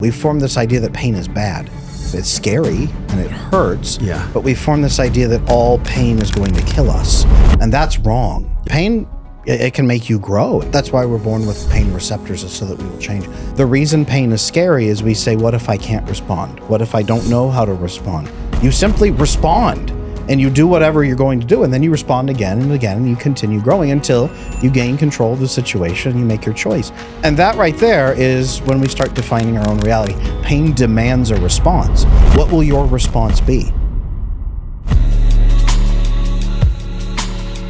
We form this idea that pain is bad. It's scary and it hurts, but we form this idea that all pain is going to kill us. And that's wrong. Pain, it can make you grow. That's why we're born with pain receptors, is so that we will change. The reason pain is scary is we say, what if I can't respond? What if I don't know how to respond? You simply respond and you do whatever you're going to do, and then you respond again and again, and you continue growing until you gain control of the situation and you make your choice. And that right there is when we start defining our own reality. Pain demands a response. What will your response be?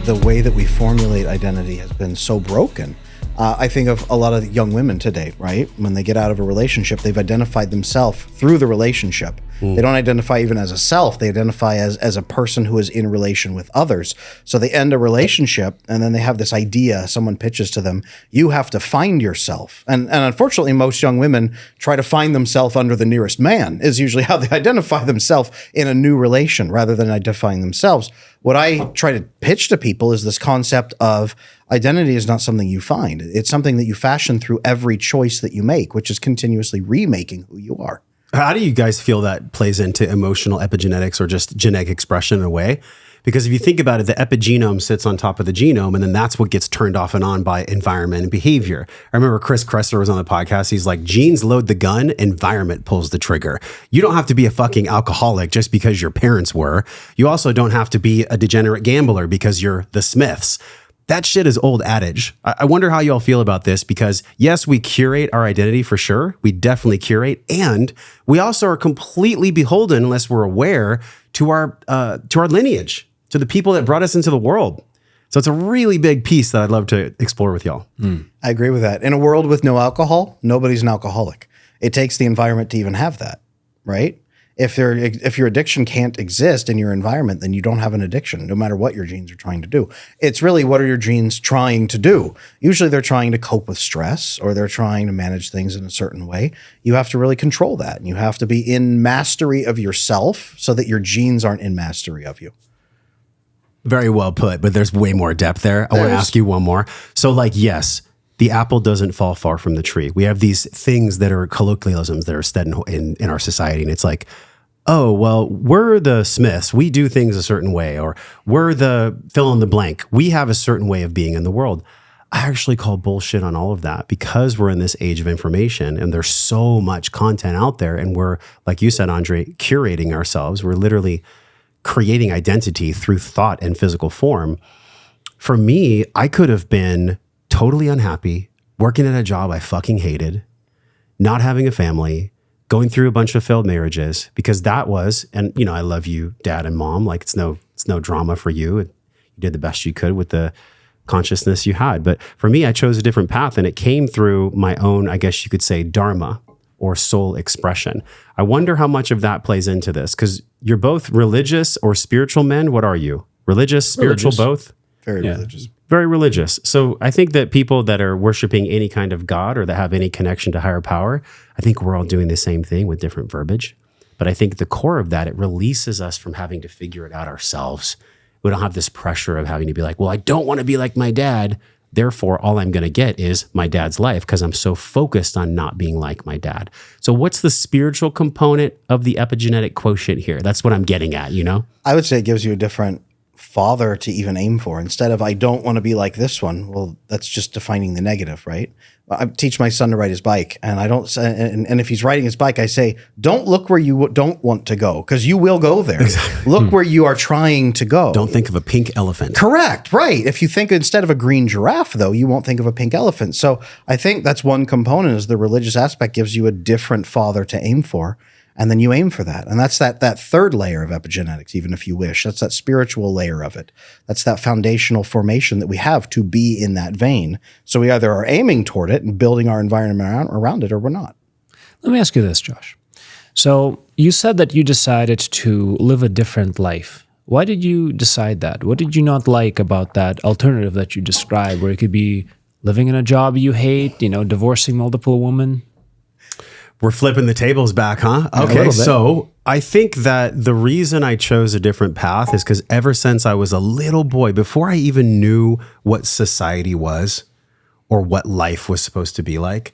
The way that we formulate identity has been so broken. I think of a lot of young women today, right? When they get out of a relationship, they've identified themselves through the relationship. They don't identify even as a self. They identify as a person who is in relation with others. So they end a relationship and then they have this idea, someone pitches to them, you have to find yourself. And unfortunately, most young women try to find themselves under the nearest man is usually how they identify themselves in a new relation rather than identifying themselves. What I try to pitch to people is this concept of identity is not something you find. It's something that you fashion through every choice that you make, which is continuously remaking who you are. How do you guys feel that plays into emotional epigenetics or just genetic expression in a way? Because if you think about it, the epigenome sits on top of the genome, and then that's what gets turned off and on by environment and behavior. I remember Chris Kressler was on the podcast. He's like, genes load the gun, environment pulls the trigger. You don't have to be a fucking alcoholic just because your parents were. You also don't have to be a degenerate gambler because you're the Smiths. That shit is old adage. I wonder how y'all feel about this, because yes, we curate our identity for sure. We definitely curate. And we also are completely beholden, unless we're aware, to our lineage, to the people that brought us into the world. So it's a really big piece that I'd love to explore with y'all. I agree with that. In a world with no alcohol, nobody's an alcoholic. It takes the environment to even have that, right? If your addiction can't exist in your environment, then you don't have an addiction, no matter what your genes are trying to do. It's really, what are your genes trying to do? Usually they're trying to cope with stress, or they're trying to manage things in a certain way. You have to really control that. And you have to be in mastery of yourself so that your genes aren't in mastery of you. Very well put, but there's way more depth there. I want to ask you one more. So yes, the apple doesn't fall far from the tree. We have these things that are colloquialisms that are said in our society. And it's like, oh, well, we're the Smiths. We do things a certain way, or we're the fill in the blank. We have a certain way of being in the world. I actually call bullshit on all of that, because we're in this age of information and there's so much content out there. And we're, like you said, Andrey, curating ourselves. We're literally creating identity through thought and physical form. For me, I could have been totally unhappy, working at a job I fucking hated, not having a family, going through a bunch of failed marriages, because that was, and I love you, Dad and Mom. Like it's no drama for you. You did the best you could with the consciousness you had. But for me, I chose a different path, and it came through my own, I guess you could say, dharma or soul expression. I wonder how much of that plays into this, because you're both religious or spiritual men. What are you? Religious, spiritual, both? Very religious. Very religious. So I think that people that are worshiping any kind of God, or that have any connection to higher power, I think we're all doing the same thing with different verbiage. But I think the core of that, it releases us from having to figure it out ourselves. We don't have this pressure of having to be like, well, I don't want to be like my dad. Therefore, all I'm going to get is my dad's life, because I'm so focused on not being like my dad. So what's the spiritual component of the epigenetic quotient here? That's what I'm getting at, I would say it gives you a different father to even aim for. Instead of, I don't want to be like this one. Well, that's just defining the negative, right? I teach my son to ride his bike, and I don't say, and if he's riding his bike, I say, don't look where you don't want to go, because you will go there. Exactly. Look where you are trying to go. Don't think of a pink elephant. Correct. Right. If you think instead of a green giraffe, though, you won't think of a pink elephant. So I think that's one component, is the religious aspect gives you a different father to aim for. And then you aim for that. And that's that third layer of epigenetics, even if you wish. That's that spiritual layer of it. That's that foundational formation that we have to be in that vein. So we either are aiming toward it and building our environment around it, or we're not. Let me ask you this, Josh. So you said that you decided to live a different life. Why did you decide that? What did you not like about that alternative that you described, where it could be living in a job you hate, divorcing multiple women? We're flipping the tables back, huh? Okay, so I think that the reason I chose a different path is because ever since I was a little boy, before I even knew what society was or what life was supposed to be like,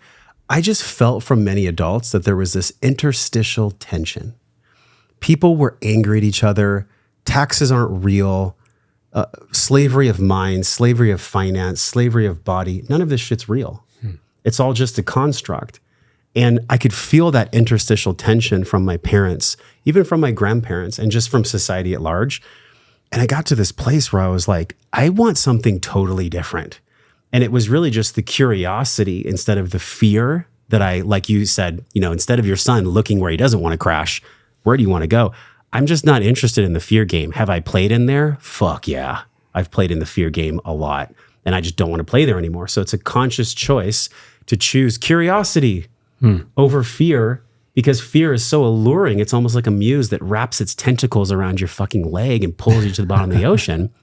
I just felt from many adults that there was this interstitial tension. People were angry at each other. Taxes aren't real. Slavery of mind, slavery of finance, slavery of body. None of this shit's real. It's all just a construct. And I could feel that interstitial tension from my parents, even from my grandparents, and just from society at large. And I got to this place where I was like, I want something totally different. And it was really just the curiosity instead of the fear that I, like you said, instead of your son looking where he doesn't want to crash, where do you want to go? I'm just not interested in the fear game. Have I played in there? Fuck yeah. I've played in the fear game a lot, and I just don't want to play there anymore. So it's a conscious choice to choose curiosity over fear, because fear is so alluring. It's almost like a muse that wraps its tentacles around your fucking leg and pulls you to the bottom of the ocean.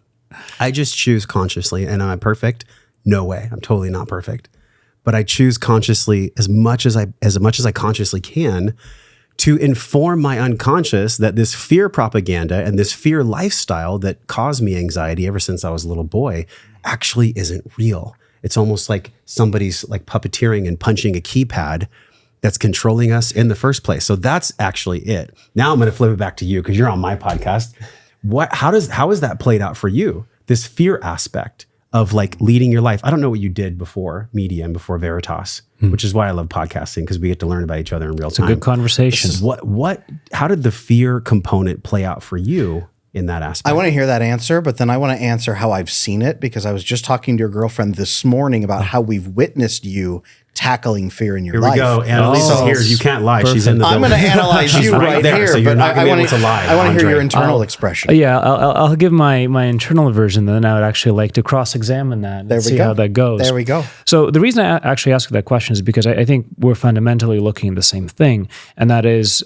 I just choose consciously. And am I perfect? No way. I'm totally not perfect. But I choose consciously as much as I consciously can to inform my unconscious that this fear propaganda and this fear lifestyle that caused me anxiety ever since I was a little boy actually isn't real. It's almost like somebody's like puppeteering and punching a keypad that's controlling us in the first place. So that's actually it. Now I'm going to flip it back to you because you're on my podcast. How is that played out for you? This fear aspect of like leading your life. I don't know what you did before media and before Veritas, which is why I love podcasting, because we get to learn about each other in real time. It's a good conversation. How did the fear component play out for you in that aspect? I want to hear that answer, but then I want to answer how I've seen it, because I was just talking to your girlfriend this morning about how we've witnessed you tackling fear in your life. Here we go. Annalise is here. You can't lie. Perfect. She's in the I'm going to analyze you right there, here, so you're but not I going to want be able to lie. I want to hear your Andrey. internal expression. Yeah, I'll give my internal version, and then I would actually like to cross-examine that and see how that goes. There we go. So the reason I actually ask that question is because I think we're fundamentally looking at the same thing, and that is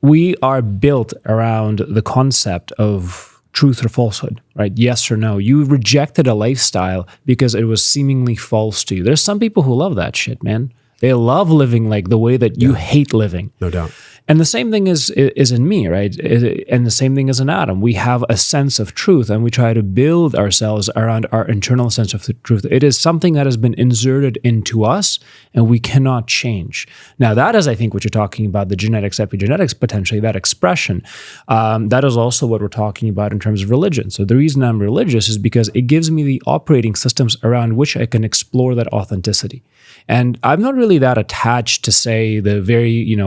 we are built around the concept of truth or falsehood, right? Yes or no. You rejected a lifestyle because it was seemingly false to you. There's some people who love that shit, man. They love living like the way that you hate living. No doubt. And the same thing is in me, right? And the same thing is in Adam. We have a sense of truth, and we try to build ourselves around our internal sense of the truth. It is something that has been inserted into us, and we cannot change. Now, that is, I think, what you're talking about, the genetics, epigenetics, potentially, that expression. That is also what we're talking about in terms of religion. So the reason I'm religious is because it gives me the operating systems around which I can explore that authenticity. And I'm not really that attached to, say, the very,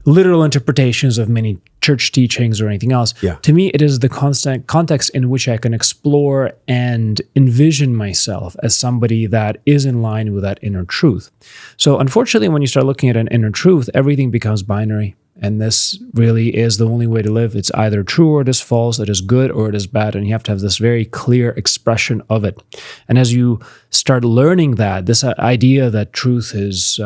literal interpretations of many church teachings or anything else. Yeah. To me, it is the constant context in which I can explore and envision myself as somebody that is in line with that inner truth. So unfortunately, when you start looking at an inner truth, everything becomes binary. And this really is the only way to live. It's either true or it is false, it is good or it is bad, and you have to have this very clear expression of it. And as you start learning that, this idea that truth is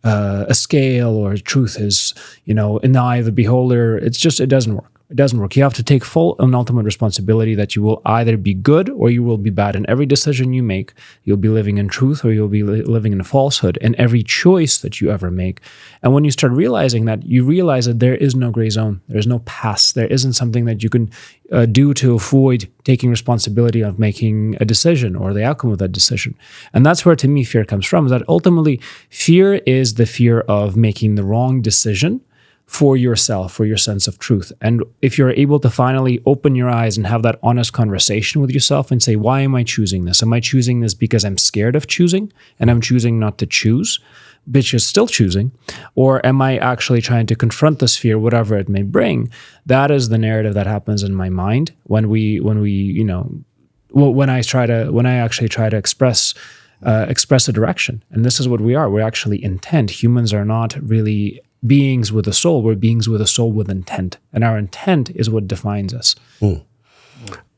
a scale, or truth is, in the eye of the beholder, it doesn't work. It doesn't work. You have to take full and ultimate responsibility that you will either be good or you will be bad. In every decision you make, you'll be living in truth or you'll be living in falsehood, in every choice that you ever make. And when you start realizing that, you realize that there is no gray zone. There's no pass. There isn't something that you can do to avoid taking responsibility of making a decision or the outcome of that decision. And that's where, to me, fear comes from, is that ultimately fear is the fear of making the wrong decision for yourself, for your sense of truth. And if you're able to finally open your eyes and have that honest conversation with yourself and say, why am I choosing this? Am I choosing this because I'm scared of choosing and I'm choosing not to choose, which is still choosing? Or am I actually trying to confront this fear, whatever it may bring? That is the narrative that happens in my mind when I actually try to express a direction. And this is what we are. We're actually intent. Humans are not really beings with a soul. We're beings with a soul with intent. And our intent is what defines us.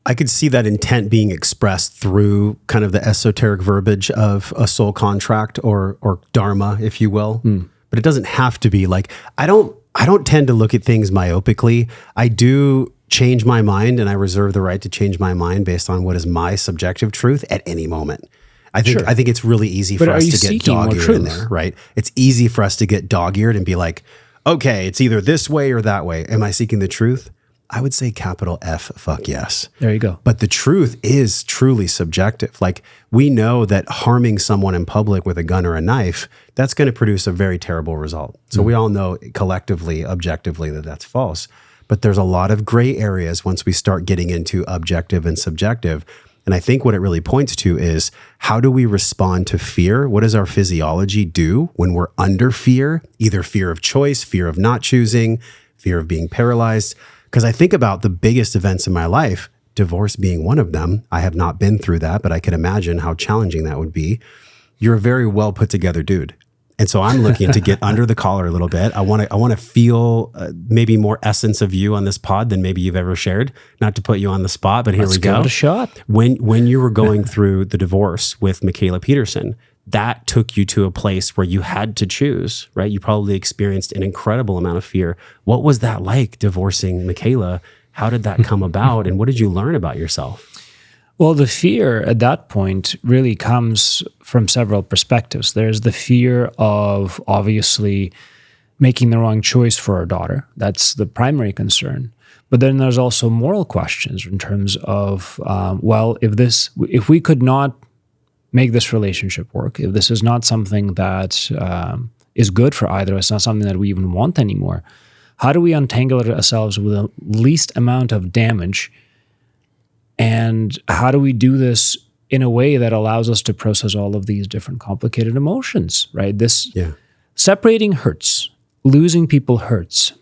I could see that intent being expressed through kind of the esoteric verbiage of a soul contract or dharma, if you will. But it doesn't have to be like, I don't tend to look at things myopically. I do change my mind, and I reserve the right to change my mind based on what is my subjective truth at any moment. I think it's really easy for us to get dog-eared in there, right? It's easy for us to get dog-eared and be like, okay, it's either this way or that way. Am I seeking the truth? I would say capital F, fuck yes. There you go. But the truth is truly subjective. Like, we know that harming someone in public with a gun or a knife, that's going to produce a very terrible result. So we all know collectively, objectively, that that's false. But there's a lot of gray areas once we start getting into objective and subjective. And I think what it really points to is, how do we respond to fear? What does our physiology do when we're under fear? Either fear of choice, fear of not choosing, fear of being paralyzed. Because I think about the biggest events in my life, divorce being one of them. I have not been through that, but I can imagine how challenging that would be. You're a very well put together dude. And so I'm looking to get under the collar a little bit. I want to feel maybe more essence of you on this pod than maybe you've ever shared. Not to put you on the spot, but here we go. Let's give it a shot. When you were going through the divorce with Michaela Peterson, that took you to a place where you had to choose, right? You probably experienced an incredible amount of fear. What was that like, divorcing Michaela? How did that come about? And what did you learn about yourself? Well, the fear at that point really comes from several perspectives. There's the fear of obviously making the wrong choice for our daughter. That's the primary concern. But then there's also moral questions in terms of, if we could not make this relationship work, if this is not something that is good for either of us, not something that we even want anymore, how do we untangle ourselves with the least amount of damage? And how do we do this in a way that allows us to process all of these different complicated emotions, right? Separating hurts, losing people hurts,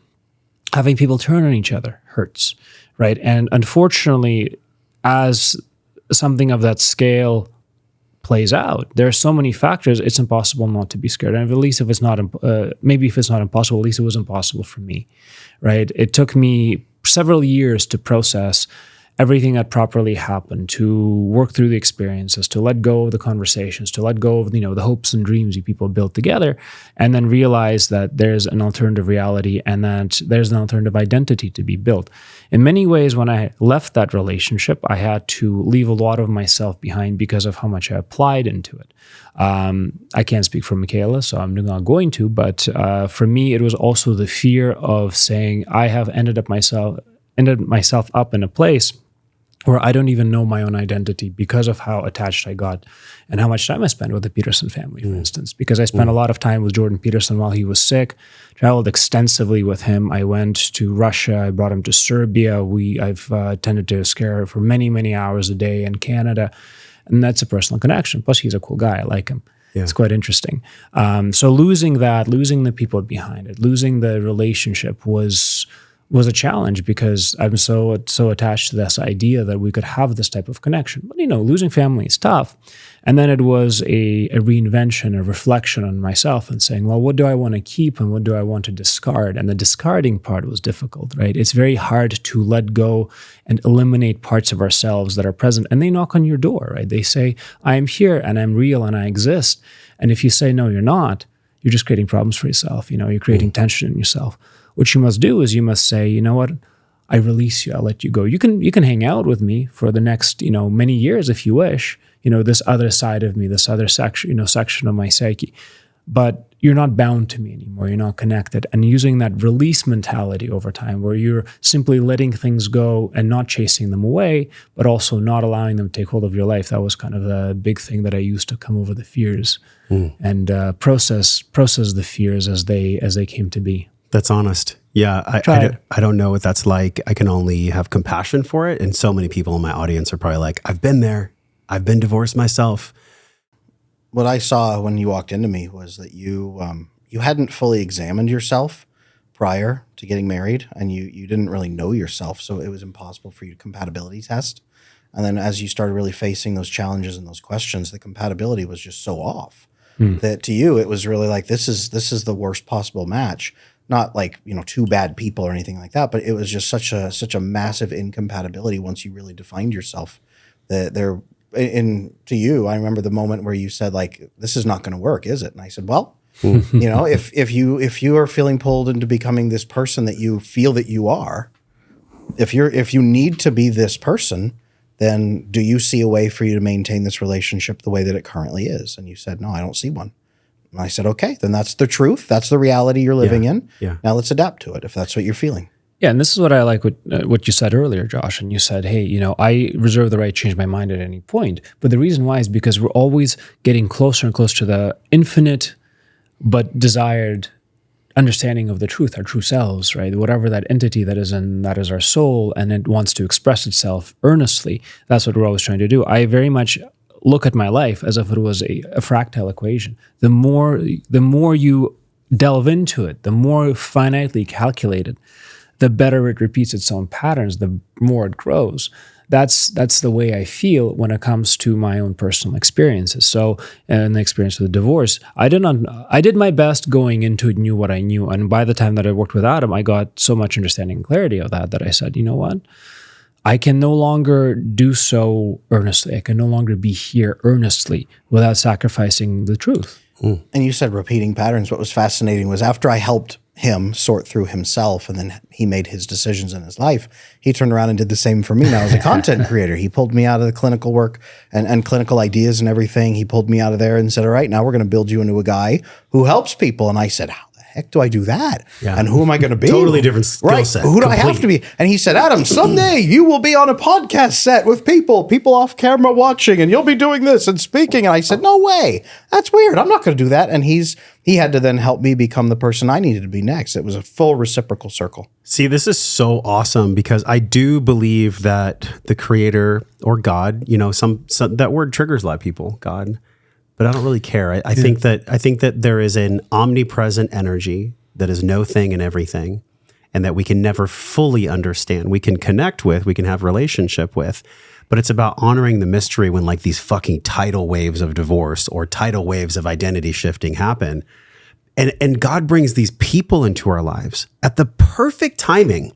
having people turn on each other hurts, right? And unfortunately, as something of that scale plays out, there are so many factors, it's impossible not to be scared. And at least if it's not, maybe if it's not impossible, at least it was impossible for me, right? It took me several years to process everything that properly happened, to work through the experiences, to let go of the conversations, to let go of, the hopes and dreams you people built together, and then realize that there's an alternative reality and that there's an alternative identity to be built. In many ways, when I left that relationship, I had to leave a lot of myself behind because of how much I applied into it. I can't speak for Michaela, so I'm not going to, but for me, it was also the fear of saying, I have ended myself up in a place where I don't even know my own identity because of how attached I got and how much time I spent with the Peterson family, for instance. Because I spent a lot of time with Jordan Peterson while he was sick, traveled extensively with him. I went to Russia. I brought him to Serbia. I've tended to scare for many, many hours a day in Canada. And that's a personal connection. Plus, he's a cool guy. I like him. Yeah. It's quite interesting. So losing the people behind it, losing the relationship was a challenge because I'm so attached to this idea that we could have this type of connection. But, losing family is tough. And then it was a reinvention, a reflection on myself and saying, well, what do I want to keep and what do I want to discard? And the discarding part was difficult, right? It's very hard to let go and eliminate parts of ourselves that are present. And they knock on your door, right? They say, I am here and I'm real and I exist. And if you say, no, you're not, you're just creating problems for yourself. You're creating tension in yourself. What you must do is you must say, you know what, I release you, I'll let you go. You can hang out with me for the next, many years if you wish, this other side of me, this other section, section of my psyche. But you're not bound to me anymore. You're not connected. And using that release mentality over time where you're simply letting things go and not chasing them away, but also not allowing them to take hold of your life. That was kind of the big thing that I used to come over the fears and process the fears as they came to be. That's honest. Yeah, I don't know what that's like. I can only have compassion for it. And so many people in my audience are probably like, I've been there. I've been divorced myself. What I saw when you walked into me was that you hadn't fully examined yourself prior to getting married, and you didn't really know yourself, so it was impossible for you to compatibility test. And then as you started really facing those challenges and those questions, the compatibility was just so off that to you it was really like this is the worst possible match. Not like, two bad people or anything like that, but it was just such a massive incompatibility once you really defined yourself. That to you, I remember the moment where you said, like, this is not going to work, is it? And I said, well, if you are feeling pulled into becoming this person that you feel that you are, if you need to be this person, then do you see a way for you to maintain this relationship the way that it currently is? And you said, no, I don't see one. And I said, okay, then that's the truth. That's the reality you're living in. Yeah. Now let's adapt to it if that's what you're feeling. Yeah, and this is what I like what you said earlier, Josh. And you said, hey, I reserve the right to change my mind at any point. But the reason why is because we're always getting closer and closer to the infinite but desired understanding of the truth, our true selves, right? Whatever that entity that is our soul, and it wants to express itself earnestly. That's what we're always trying to do. I very much look at my life as if it was a fractal equation. The more you delve into it, the more finitely calculated, the better it repeats its own patterns, the more it grows. That's the way I feel when it comes to my own personal experiences. So, and the experience with the divorce, I did my best going into it, knew what I knew. And by the time that I worked with Adam, I got so much understanding and clarity of that I said, you know what? I can no longer do so earnestly. I can no longer be here earnestly without sacrificing the truth. And you said repeating patterns. What was fascinating was after I helped him sort through himself and then he made his decisions in his life, he turned around and did the same for me now as a content creator. He pulled me out of the clinical work and clinical ideas and everything. He pulled me out of there and said, all right, now we're going to build you into a guy who helps people. And I said, how the heck do I do that? Yeah. And who am I going to be? Totally different skill set. Who do I have to be? And he said, Adam, someday you will be on a podcast set with people off camera watching, and you'll be doing this and speaking. And I said, no way. That's weird. I'm not going to do that. And he had to then help me become the person I needed to be next. It was a full reciprocal circle. See, this is so awesome because I do believe that the creator or God, some that word triggers a lot of people, God, but I don't really care. I think that there is an omnipresent energy that is no thing and everything, and that we can never fully understand. We can connect with, we can have relationship with, but it's about honoring the mystery when like these fucking tidal waves of divorce or tidal waves of identity shifting happen. And God brings these people into our lives at the perfect timing.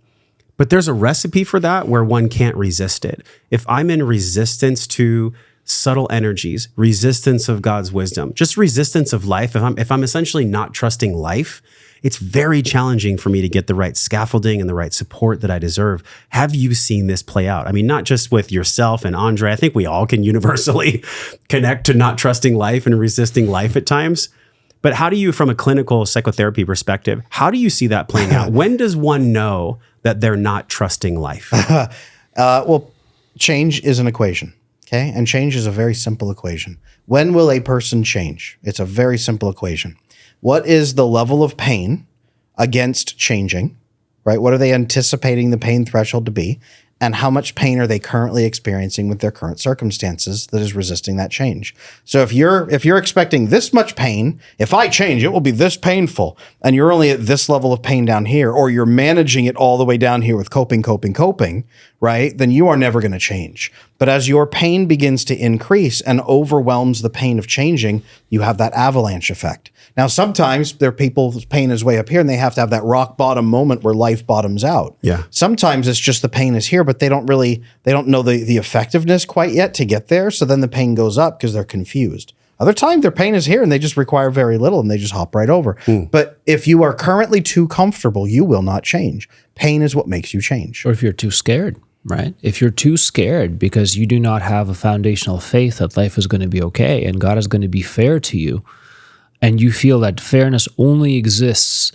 But there's a recipe for that where one can't resist it. If I'm in resistance to subtle energies, resistance of God's wisdom, just resistance of life, if I'm essentially not trusting life, it's very challenging for me to get the right scaffolding and the right support that I deserve. Have you seen this play out? I mean, not just with yourself and Andrey. I think we all can universally connect to not trusting life and resisting life at times. But how do you, from a clinical psychotherapy perspective, how do you see that playing out? When does one know that they're not trusting life? Well, change is an equation, okay? And change is a very simple equation. When will a person change? It's a very simple equation. What is the level of pain against changing, right? What are they anticipating the pain threshold to be? And how much pain are they currently experiencing with their current circumstances that is resisting that change? So if you're expecting this much pain, if I change, it will be this painful, and you're only at this level of pain down here, or you're managing it all the way down here with coping, right? Then you are never going to change. But as your pain begins to increase and overwhelms the pain of changing, you have that avalanche effect. Now, sometimes there are people's pain is way up here and they have to have that rock bottom moment where life bottoms out. Yeah. Sometimes it's just the pain is here, but they don't know the effectiveness quite yet to get there. So then the pain goes up because they're confused. Other times their pain is here and they just require very little and they just hop right over. But if you are currently too comfortable, you will not change. Pain is what makes you change. Or if you're too scared, right? If you're too scared because you do not have a foundational faith that life is going to be okay and God is going to be fair to you, and you feel that fairness only exists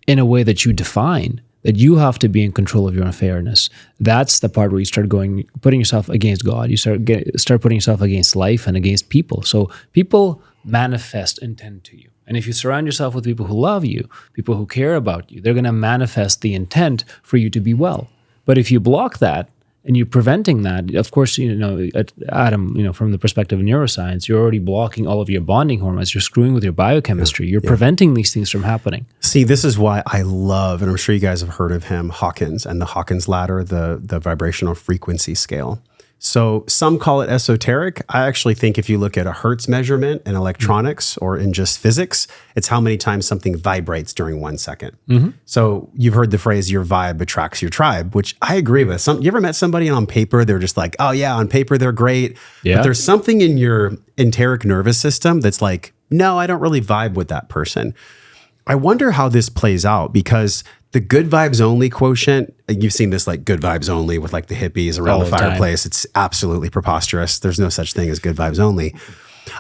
in a way that you define, that you have to be in control of your own fairness, that's the part where you start putting yourself against God. You start putting yourself against life and against people. So people manifest intent to you. And if you surround yourself with people who love you, people who care about you, they're going to manifest the intent for you to be well. But if you block that, and you're preventing that, of course, Adam, from the perspective of neuroscience, you're already blocking all of your bonding hormones. You're screwing with your biochemistry. You're preventing these things from happening. See, this is why I love, and I'm sure you guys have heard of him, Hawkins and the Hawkins ladder, the vibrational frequency scale. So some call it esoteric. I actually think if you look at a Hertz measurement in electronics or in just physics, it's how many times something vibrates during 1 second. So you've heard the phrase, your vibe attracts your tribe, which I agree with. You ever met somebody and on paper, they're just like, oh yeah, on paper, they're great. Yeah. But there's something in your enteric nervous system that's like, no, I don't really vibe with that person. I wonder how this plays out because the good vibes only quotient, you've seen this like good vibes only with like the hippies around the fireplace. It's absolutely preposterous. There's no such thing as good vibes only.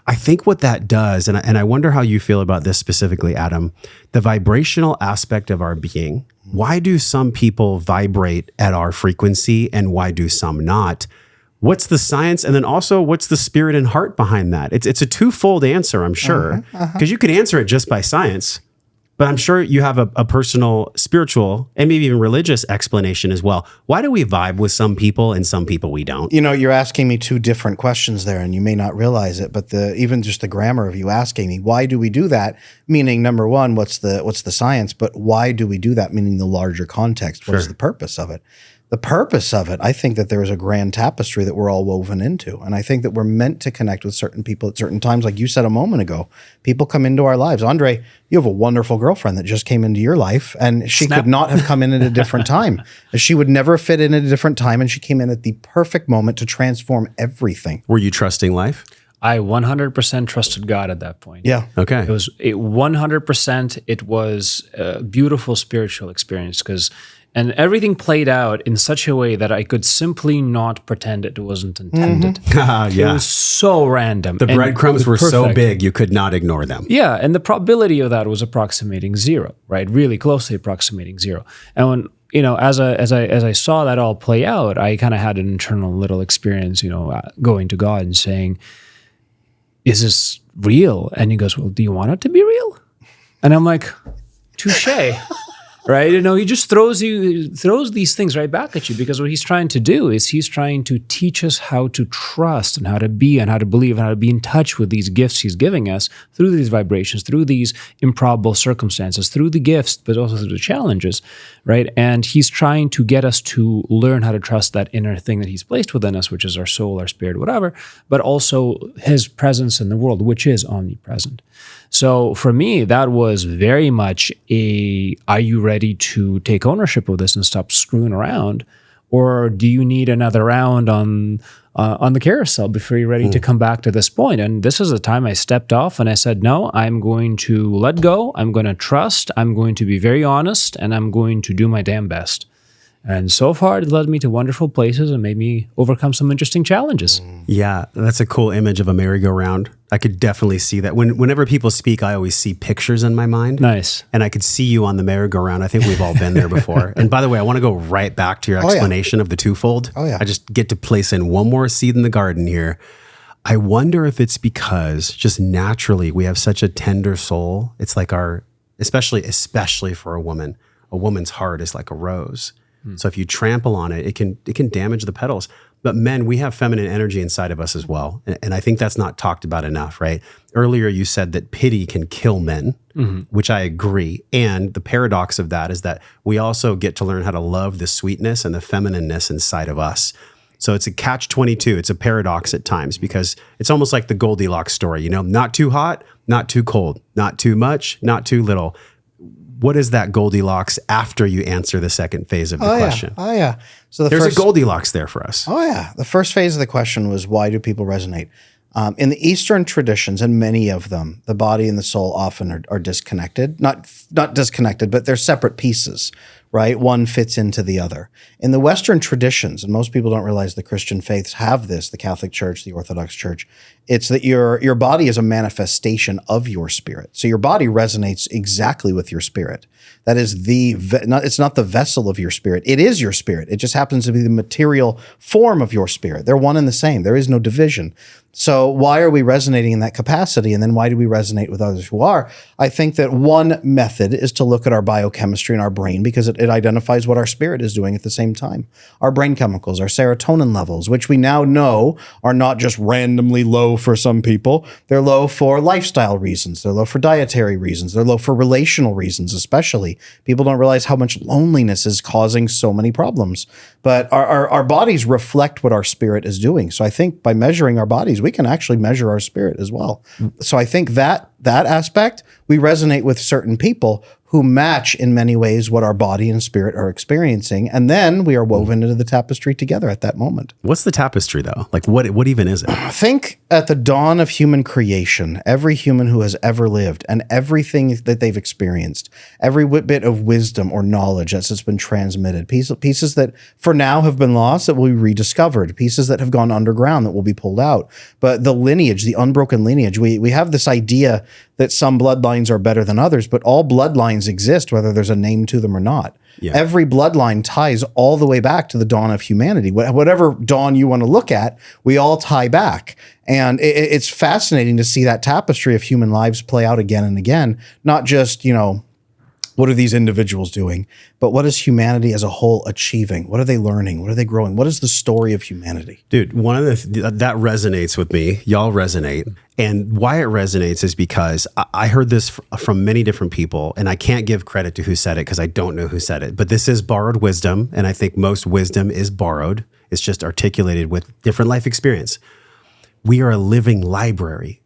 I think what that does, and I wonder how you feel about this specifically, Adam, the vibrational aspect of our being. Why do some people vibrate at our frequency and why do some not? What's the science? And then also, what's the spirit and heart behind that? It's a twofold answer, I'm sure, because you could answer it just by science. But I'm sure you have a personal, spiritual, and maybe even religious explanation as well. Why do we vibe with some people and some people we don't? You know, you're asking me two different questions there, and you may not realize it, but even just the grammar of you asking me, why do we do that? Meaning, number one, what's the science? But why do we do that? Meaning the larger context. What is the purpose of it? The purpose of it, I think that there is a grand tapestry that we're all woven into. And I think that we're meant to connect with certain people at certain times. Like you said a moment ago, people come into our lives. Andrey, you have a wonderful girlfriend that just came into your life, and she could not have come in at a different time. She would never fit in at a different time, and she came in at the perfect moment to transform everything. Were you trusting life? I 100% trusted God at that point. Yeah. Okay. It was 100%. It was a beautiful spiritual experience and everything played out in such a way that I could simply not pretend it wasn't intended. Yeah. It was so random. The breadcrumbs were so big, you could not ignore them. Yeah. And the probability of that was approximating zero, right? Really closely approximating zero. And when, as I saw that all play out, I kind of had an internal little experience, going to God and saying, is this real? And he goes, well, do you want it to be real? And I'm like, touche. Right? He just throws these things right back at you, because what he's trying to do is he's trying to teach us how to trust and how to be and how to believe and how to be in touch with these gifts he's giving us through these vibrations, through these improbable circumstances, through the gifts, but also through the challenges, right? And he's trying to get us to learn how to trust that inner thing that he's placed within us, which is our soul, our spirit, whatever, but also his presence in the world, which is omnipresent. So for me, that was very much are you ready to take ownership of this and stop screwing around? Or do you need another round on the carousel before you're ready to come back to this point? And this is the time I stepped off and I said, no, I'm going to let go. I'm going to trust. I'm going to be very honest, and I'm going to do my damn best. And so far, it led me to wonderful places and made me overcome some interesting challenges. Yeah, that's a cool image of a merry-go-round. I could definitely see that. Whenever people speak, I always see pictures in my mind. Nice. And I could see you on the merry-go-round. I think we've all been there before. And by the way, I want to go right back to your explanation of the twofold. Oh, yeah. I just get to place in one more seed in the garden here. I wonder if it's because just naturally we have such a tender soul. It's like especially for a woman's heart is like a rose. So if you trample on it, it can damage the petals. But men, we have feminine energy inside of us as well. And I think that's not talked about enough, right? Earlier, you said that pity can kill men, which I agree. And the paradox of that is that we also get to learn how to love the sweetness and the feminineness inside of us. So it's a catch-22. It's a paradox at times, because it's almost like the Goldilocks story, not too hot, not too cold, not too much, not too little. What is that Goldilocks after you answer the second phase of the question? Oh, yeah. So there's a Goldilocks there for us. Oh, yeah. The first phase of the question was, why do people resonate? In the Eastern traditions, and many of them, the body and the soul often are disconnected. Not disconnected, but they're separate pieces, right? One fits into the other. In the Western traditions, and most people don't realize the Christian faiths have this, the Catholic Church, the Orthodox Church, it's that your body is a manifestation of your spirit. So your body resonates exactly with your spirit. That is it's not the vessel of your spirit. It is your spirit. It just happens to be the material form of your spirit. They're one and the same. There is no division. So why are we resonating in that capacity? And then why do we resonate with others who are? I think that one method is to look at our biochemistry in our brain, because it identifies what our spirit is doing at the same time. Our brain chemicals, our serotonin levels, which we now know are not just randomly low for some people. They're low for lifestyle reasons. They're low for dietary reasons. They're low for relational reasons, especially. People don't realize how much loneliness is causing so many problems. But our bodies reflect what our spirit is doing. So I think by measuring our bodies, we can actually measure our spirit as well. So I think that that aspect, we resonate with certain people who match in many ways what our body and spirit are experiencing. And then we are woven into the tapestry together at that moment. What's the tapestry though? Like what even is it? Think at the dawn of human creation, every human who has ever lived and everything that they've experienced, every bit of wisdom or knowledge that's been transmitted, pieces that for now have been lost that will be rediscovered, pieces that have gone underground that will be pulled out. But the lineage, the unbroken lineage, we have this idea that some bloodlines are better than others, but all bloodlines exist, whether there's a name to them or not. Yeah. Every bloodline ties all the way back to the dawn of humanity. Whatever dawn you want to look at, we all tie back. And it's fascinating to see that tapestry of human lives play out again and again, not just, what are these individuals doing, but what is humanity as a whole achieving? What are they learning? What are they growing? What is the story of humanity? Dude, one of that resonates with me. Y'all resonate. And why it resonates is because I heard this from many different people, and I can't give credit to who said it because I don't know who said it, but this is borrowed wisdom. And I think most wisdom is borrowed. It's just articulated with different life experience. We are a living library.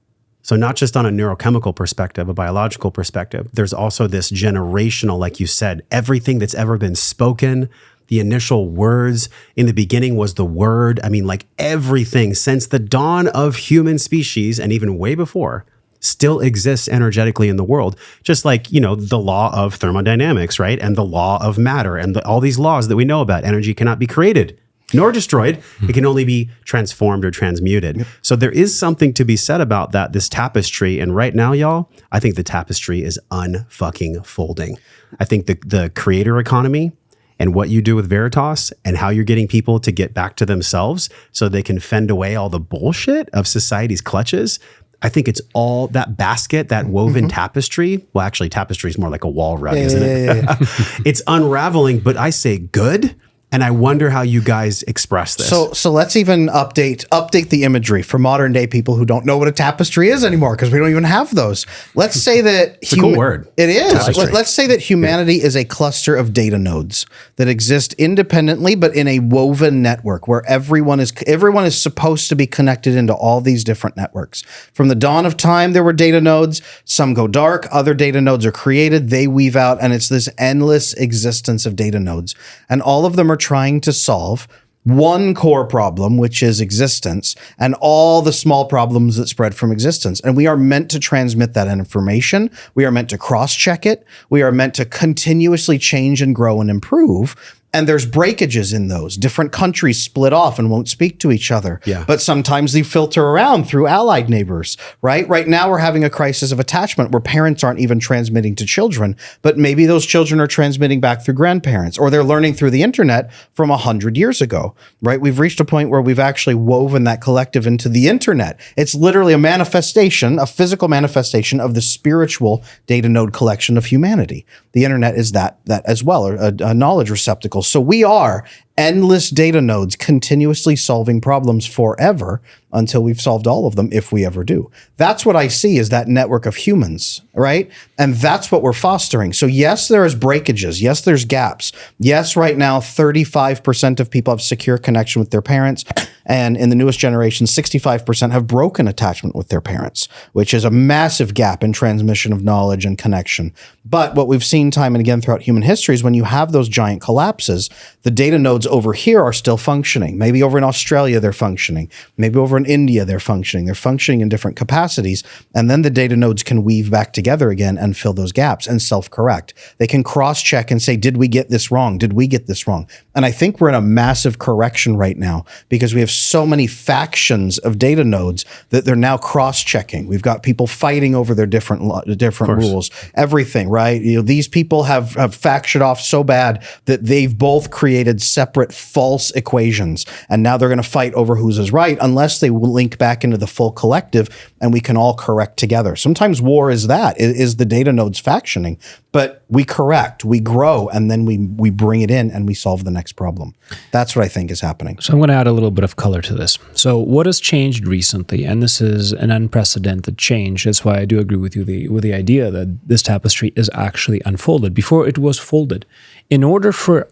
So not just on a neurochemical perspective, a biological perspective, there's also this generational, like you said, everything that's ever been spoken, the initial words, in the beginning was the word. I mean, like everything since the dawn of human species and even way before still exists energetically in the world. Just like, the law of thermodynamics, right? And the law of matter and all these laws that we know about. Energy cannot be created nor destroyed. It can only be transformed or transmuted. Yep. So there is something to be said about that, this tapestry. And right now, y'all, I think the tapestry is unfucking folding. I think the creator economy and what you do with Veritas and how you're getting people to get back to themselves so they can fend away all the bullshit of society's clutches. I think it's all that basket, that woven tapestry. Well, actually, tapestry is more like a wall rug, isn't it? Yeah. It's unraveling, but I say good. And I wonder how you guys express this. So let's even update the imagery for modern day people who don't know what a tapestry is anymore, because we don't even have those. Let's say that it's a cool word. It is. Let's say that humanity is a cluster of data nodes that exist independently, but in a woven network where everyone is supposed to be connected into all these different networks. From the dawn of time, there were data nodes. Some go dark. Other data nodes are created. They weave out, and it's this endless existence of data nodes, and all of them are trying to solve one core problem, which is existence, and all the small problems that spread from existence. And we are meant to transmit that information. We are meant to cross-check it. We are meant to continuously change and grow and improve. And there's breakages in those. Different countries split off and won't speak to each other. Yeah. But sometimes they filter around through allied neighbors, right? Right now we're having a crisis of attachment where parents aren't even transmitting to children, but maybe those children are transmitting back through grandparents, or they're learning through the internet from 100 years ago, right? We've reached a point where we've actually woven that collective into the internet. It's literally a manifestation, a physical manifestation of the spiritual data node collection of humanity. The internet is that as well, a knowledge receptacle. So we are endless data nodes continuously solving problems forever until we've solved all of them, if we ever do. That's what I see as that network of humans, right? And that's what we're fostering. So yes, there is breakages. Yes, there's gaps. Yes, right now, 35% of people have secure connection with their parents. And in the newest generation, 65% have broken attachment with their parents, which is a massive gap in transmission of knowledge and connection. But what we've seen time and again throughout human history is when you have those giant collapses, the data nodes over here are still functioning. Maybe over in Australia, they're functioning. Maybe over in India, they're functioning. They're functioning in different capacities. And then the data nodes can weave back together again and fill those gaps and self-correct. They can cross-check and say, did we get this wrong? Did we get this wrong? And I think we're in a massive correction right now because we have so many factions of data nodes that they're now cross-checking. We've got people fighting over their different rules, everything, right? These people have factioned off so bad that they've both created separate false equations. And now they're going to fight over whose is right unless they link back into the full collective and we can all correct together. Sometimes war is the data nodes factioning, but we correct, we grow, and then we bring it in and we solve the next problem. That's what I think is happening. So I'm going to add a little bit of color to this. So what has changed recently? And this is an unprecedented change. That's why I do agree with you with the idea that this tapestry is actually unfolded. Before it was folded. In order for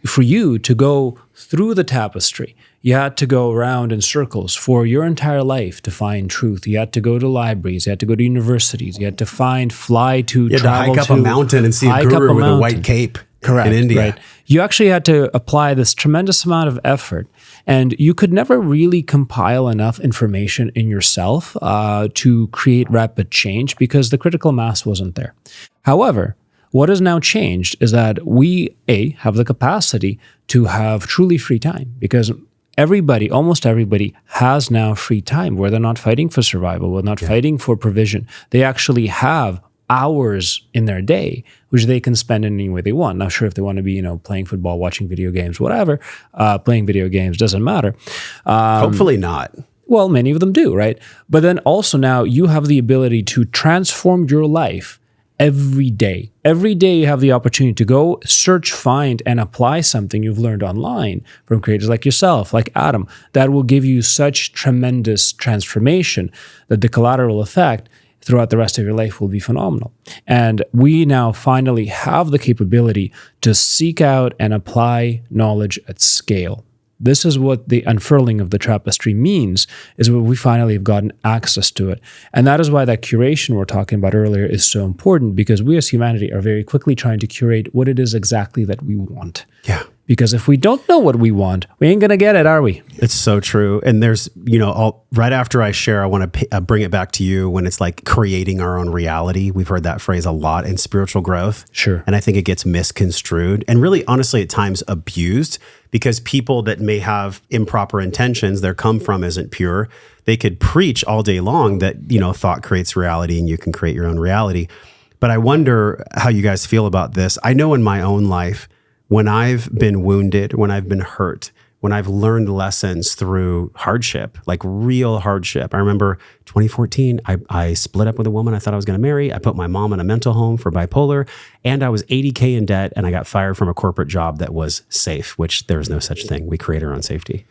for you to go through the tapestry, you had to go around in circles for your entire life to find truth. You had to go to libraries, you had to go to universities, you had to fly to You had to travel hike up a mountain and see a guru with a white cape. Correct, in India. right? You actually had to apply this tremendous amount of effort, and you could never really compile enough information in yourself to create rapid change because the critical mass wasn't there. However, what has now changed is that we, have the capacity to have truly free time, because almost everybody has now free time where they're not fighting for survival, they're not fighting for provision. They actually have hours in their day, which they can spend in any way they want. Not sure if they want to be, playing football, watching video games, whatever. Playing video games doesn't matter. Hopefully not. Well, many of them do, right? But then also now you have the ability to transform your life every day. Every day you have the opportunity to go search, find, and apply something you've learned online from creators like yourself, like Adam, that will give you such tremendous transformation that the collateral effect throughout the rest of your life will be phenomenal. And we now finally have the capability to seek out and apply knowledge at scale. This is what the unfurling of the tapestry means, is what we finally have gotten access to it. And that is why that curation we're talking about earlier is so important, because we as humanity are very quickly trying to curate what it is exactly that we want. Yeah. Because if we don't know what we want, we ain't going to get it, are we? It's so true. And there's, right after I share, I want to bring it back to you when it's like creating our own reality. We've heard that phrase a lot in spiritual growth. Sure. And I think it gets misconstrued and really, honestly, at times abused, because people that may have improper intentions, their come from isn't pure. They could preach all day long that, thought creates reality and you can create your own reality. But I wonder how you guys feel about this. I know in my own life, when I've been wounded, when I've been hurt, when I've learned lessons through hardship, like real hardship. I remember 2014, I split up with a woman I thought I was going to marry. I put my mom in a mental home for bipolar, and I was $80K in debt, and I got fired from a corporate job that was safe, which there's no such thing. We create our own safety.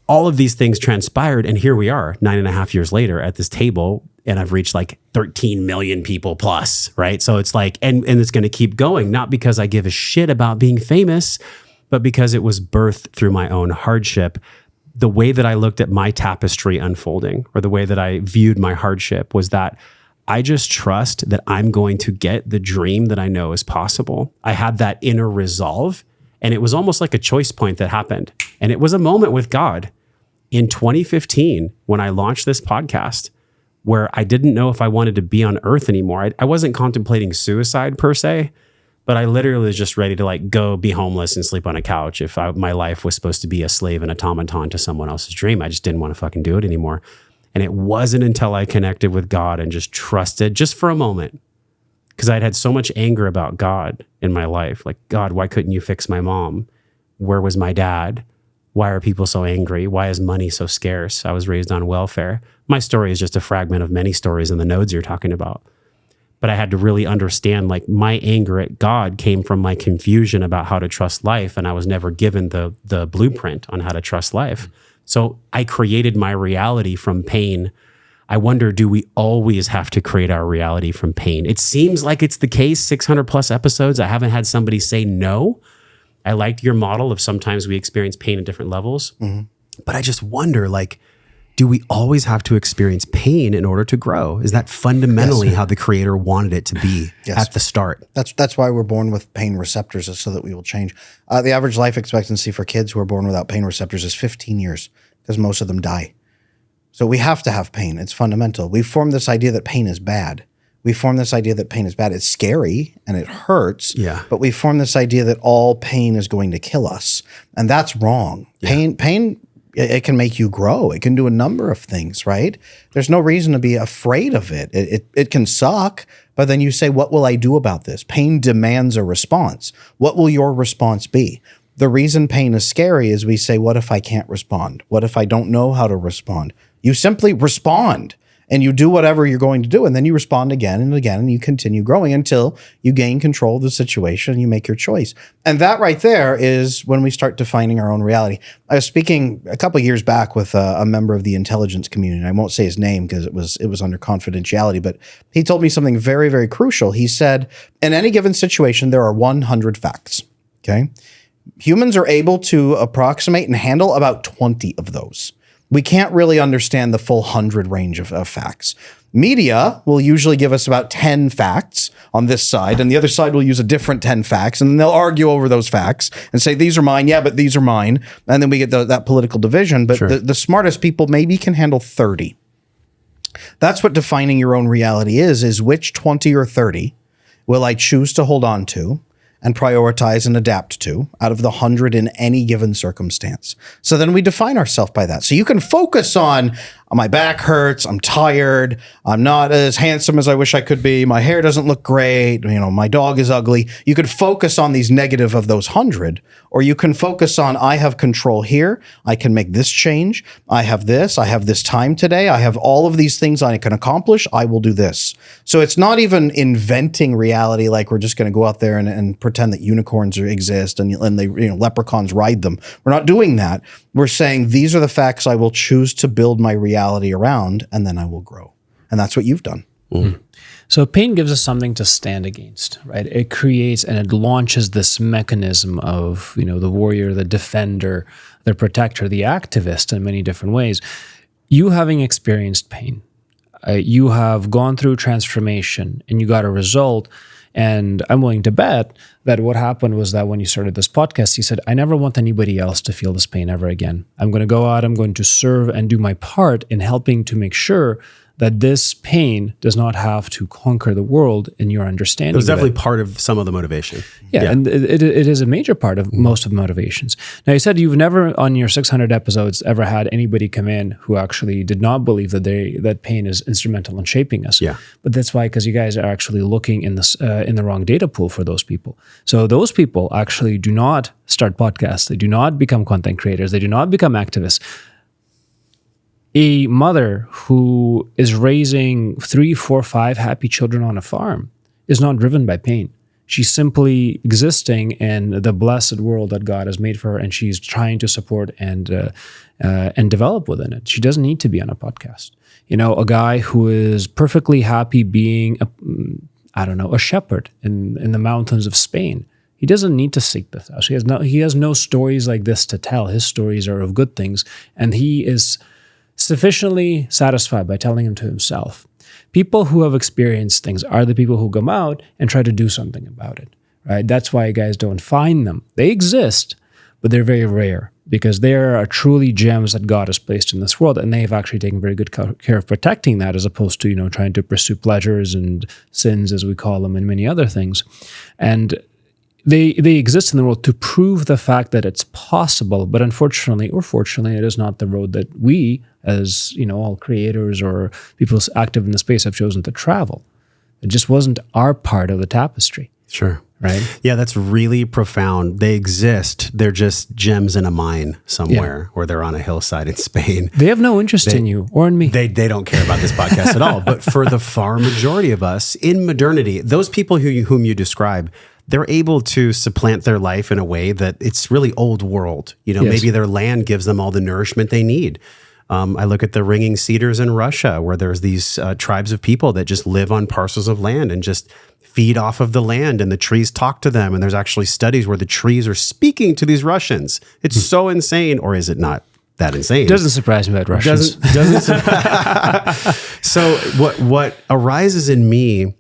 All of these things transpired, and here we are 9.5 years later at this table, and I've reached like 13 million people plus, right? So it's like, and it's going to keep going, not because I give a shit about being famous, but because it was birthed through my own hardship. The way that I looked at my tapestry unfolding, or the way that I viewed my hardship, was that I just trust that I'm going to get the dream that I know is possible. I had that inner resolve, and it was almost like a choice point that happened. And it was a moment with God in 2015 when I launched this podcast, where I didn't know if I wanted to be on earth anymore. I wasn't contemplating suicide per se, but I literally was just ready to like go be homeless and sleep on a couch if my life was supposed to be a slave and automaton to someone else's dream. I just didn't want to fucking do it anymore. And it wasn't until I connected with God and just trusted, just for a moment, because I'd had so much anger about God in my life. Like, God, why couldn't you fix my mom? Where was my dad? Why are people so angry? Why is money so scarce? I was raised on welfare. My story is just a fragment of many stories in the nodes you're talking about. But I had to really understand, like, my anger at God came from my confusion about how to trust life, and I was never given the blueprint on how to trust life. So I created my reality from pain. I wonder, do we always have to create our reality from pain? It seems like it's the case, 600 plus episodes. I haven't had somebody say no. I liked your model of sometimes we experience pain at different levels. Mm-hmm. But I just wonder, like, do we always have to experience pain in order to grow? Is that fundamentally how the creator wanted it to be at the start? That's why we're born with pain receptors, is so that we will change. The average life expectancy for kids who are born without pain receptors is 15 years, because most of them die. So we have to have pain. It's fundamental. We formed this idea that pain is bad. We form this idea that pain is bad. It's scary and it hurts, but we form this idea that all pain is going to kill us. And that's wrong. Pain, it can make you grow. It can do a number of things, right? There's no reason to be afraid of it. It can suck, but then you say, what will I do about this? Pain demands a response. What will your response be? The reason pain is scary is we say, what if I can't respond? What if I don't know how to respond? You simply respond. And you do whatever you're going to do, and then you respond again and again, and you continue growing until you gain control of the situation and you make your choice. And that right there is when we start defining our own reality. I was speaking a couple of years back with a member of the intelligence community. I won't say his name because it was under confidentiality, but he told me something very, very crucial. He said, in any given situation, there are 100 facts, okay? Humans are able to approximate and handle about 20 of those. We can't really understand the full 100 range of facts. Media will usually give us about 10 facts on this side, and the other side will use a different 10 facts, and then they'll argue over those facts and say, these are mine, yeah, but these are mine. And then we get that political division. But the smartest people maybe can handle 30. That's what defining your own reality is which 20 or 30 will I choose to hold on to and prioritize and adapt to out of the 100 in any given circumstance. So then we define ourselves by that. So you can focus on, my back hurts, I'm tired, I'm not as handsome as I wish I could be, my hair doesn't look great, my dog is ugly. You could focus on these negative of those 100, or you can focus on, I have control here, I can make this change, I have this time today, I have all of these things I can accomplish, I will do this. So it's not even inventing reality like we're just going to go out there and pretend that unicorns exist and they leprechauns ride them. We're not doing that. We're saying these are the facts I will choose to build my reality around, and then I will grow. And that's what you've done. Mm-hmm. So pain gives us something to stand against, right? It creates and it launches this mechanism of, the warrior, the defender, the protector, the activist in many different ways. You having experienced pain, you have gone through transformation and you got a result. And I'm willing to bet that what happened was that when you started this podcast, you said, I never want anybody else to feel this pain ever again. I'm going to go out, I'm going to serve and do my part in helping to make sure that this pain does not have to conquer the world in your understanding. It was definitely part of some of the motivation. Yeah. And it is a major part of most of the motivations. Now, you said you've never, on your 600 episodes, ever had anybody come in who actually did not believe that pain is instrumental in shaping us. Yeah. But that's why, because you guys are actually looking in the wrong data pool for those people. So those people actually do not start podcasts. They do not become content creators. They do not become activists. A mother who is raising 3, 4, 5 happy children on a farm is not driven by pain. She's simply existing in the blessed world that God has made for her, and she's trying to support and develop within it. She doesn't need to be on a podcast. A guy who is perfectly happy being a shepherd in the mountains of Spain. He doesn't need to seek this out. He has no stories like this to tell. His stories are of good things, and he is sufficiently satisfied by telling them to himself. People who have experienced things are the people who come out and try to do something about it, right? That's why you guys don't find them. They exist, but they're very rare because they are truly gems that God has placed in this world, and they have actually taken very good care of protecting that, as opposed to, trying to pursue pleasures and sins, as we call them, and many other things. And they exist in the world to prove the fact that it's possible, but unfortunately or fortunately, it is not the road that we, as all creators or people active in the space, have chosen to travel. It just wasn't our part of the tapestry. Sure. Right? Yeah, that's really profound. They exist. They're just gems in a mine somewhere, or they're on a hillside in Spain. They have no interest in you or in me. They don't care about this podcast at all. But for the far majority of us in modernity, those people whom you describe, they're able to supplant their life in a way that it's really old world. Maybe their land gives them all the nourishment they need. I look at the ringing cedars in Russia, where there's these tribes of people that just live on parcels of land and just feed off of the land, and the trees talk to them. And there's actually studies where the trees are speaking to these Russians. It's so insane, or is it not that insane? Doesn't surprise me about Russians. So what arises in me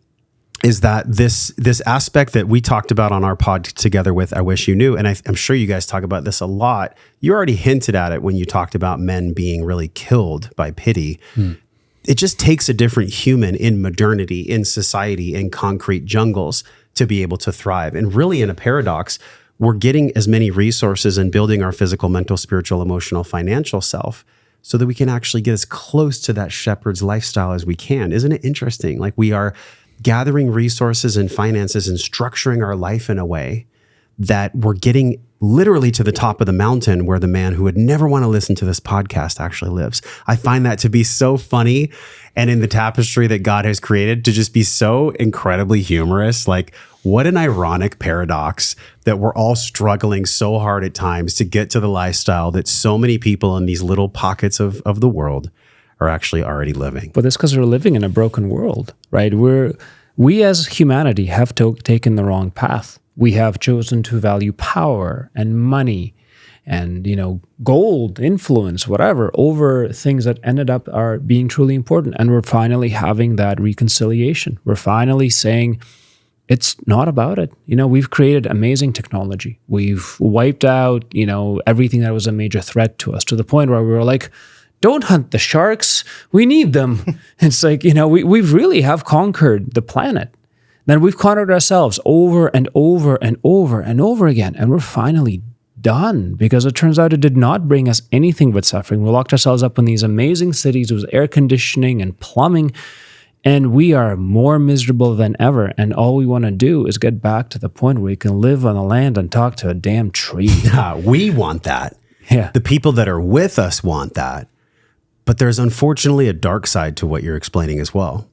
is that this aspect that we talked about on our pod together with I Wish You Knew, and I'm sure you guys talk about this a lot. You already hinted at it when you talked about men being really killed by pity. It just takes a different human in modernity, in society, in concrete jungles to be able to thrive. And really, in a paradox, we're getting as many resources and building our physical, mental, spiritual, emotional, financial self so that we can actually get as close to that shepherd's lifestyle as we can. Isn't it interesting? Like, we are gathering resources and finances and structuring our life in a way that we're getting literally to the top of the mountain where the man who would never want to listen to this podcast actually lives. I find that to be so funny, and in the tapestry that God has created, to just be so incredibly humorous. Like, what an ironic paradox that we're all struggling so hard at times to get to the lifestyle that so many people in these little pockets of the world are actually already living. But that's because we're living in a broken world, right? We as humanity have taken the wrong path. We have chosen to value power and money and, gold, influence, whatever, over things that ended up are being truly important. And we're finally having that reconciliation. We're finally saying it's not about it. We've created amazing technology. We've wiped out, everything that was a major threat to us, to the point where we were like, don't hunt the sharks. We need them. It's like, we really have conquered the planet. Then we've conquered ourselves over and over and over and over again. And we're finally done, because it turns out it did not bring us anything but suffering. We locked ourselves up in these amazing cities with air conditioning and plumbing, and we are more miserable than ever. And all we want to do is get back to the point where we can live on the land and talk to a damn tree. We want that. Yeah. The people that are with us want that. But there's unfortunately a dark side to what you're explaining as well.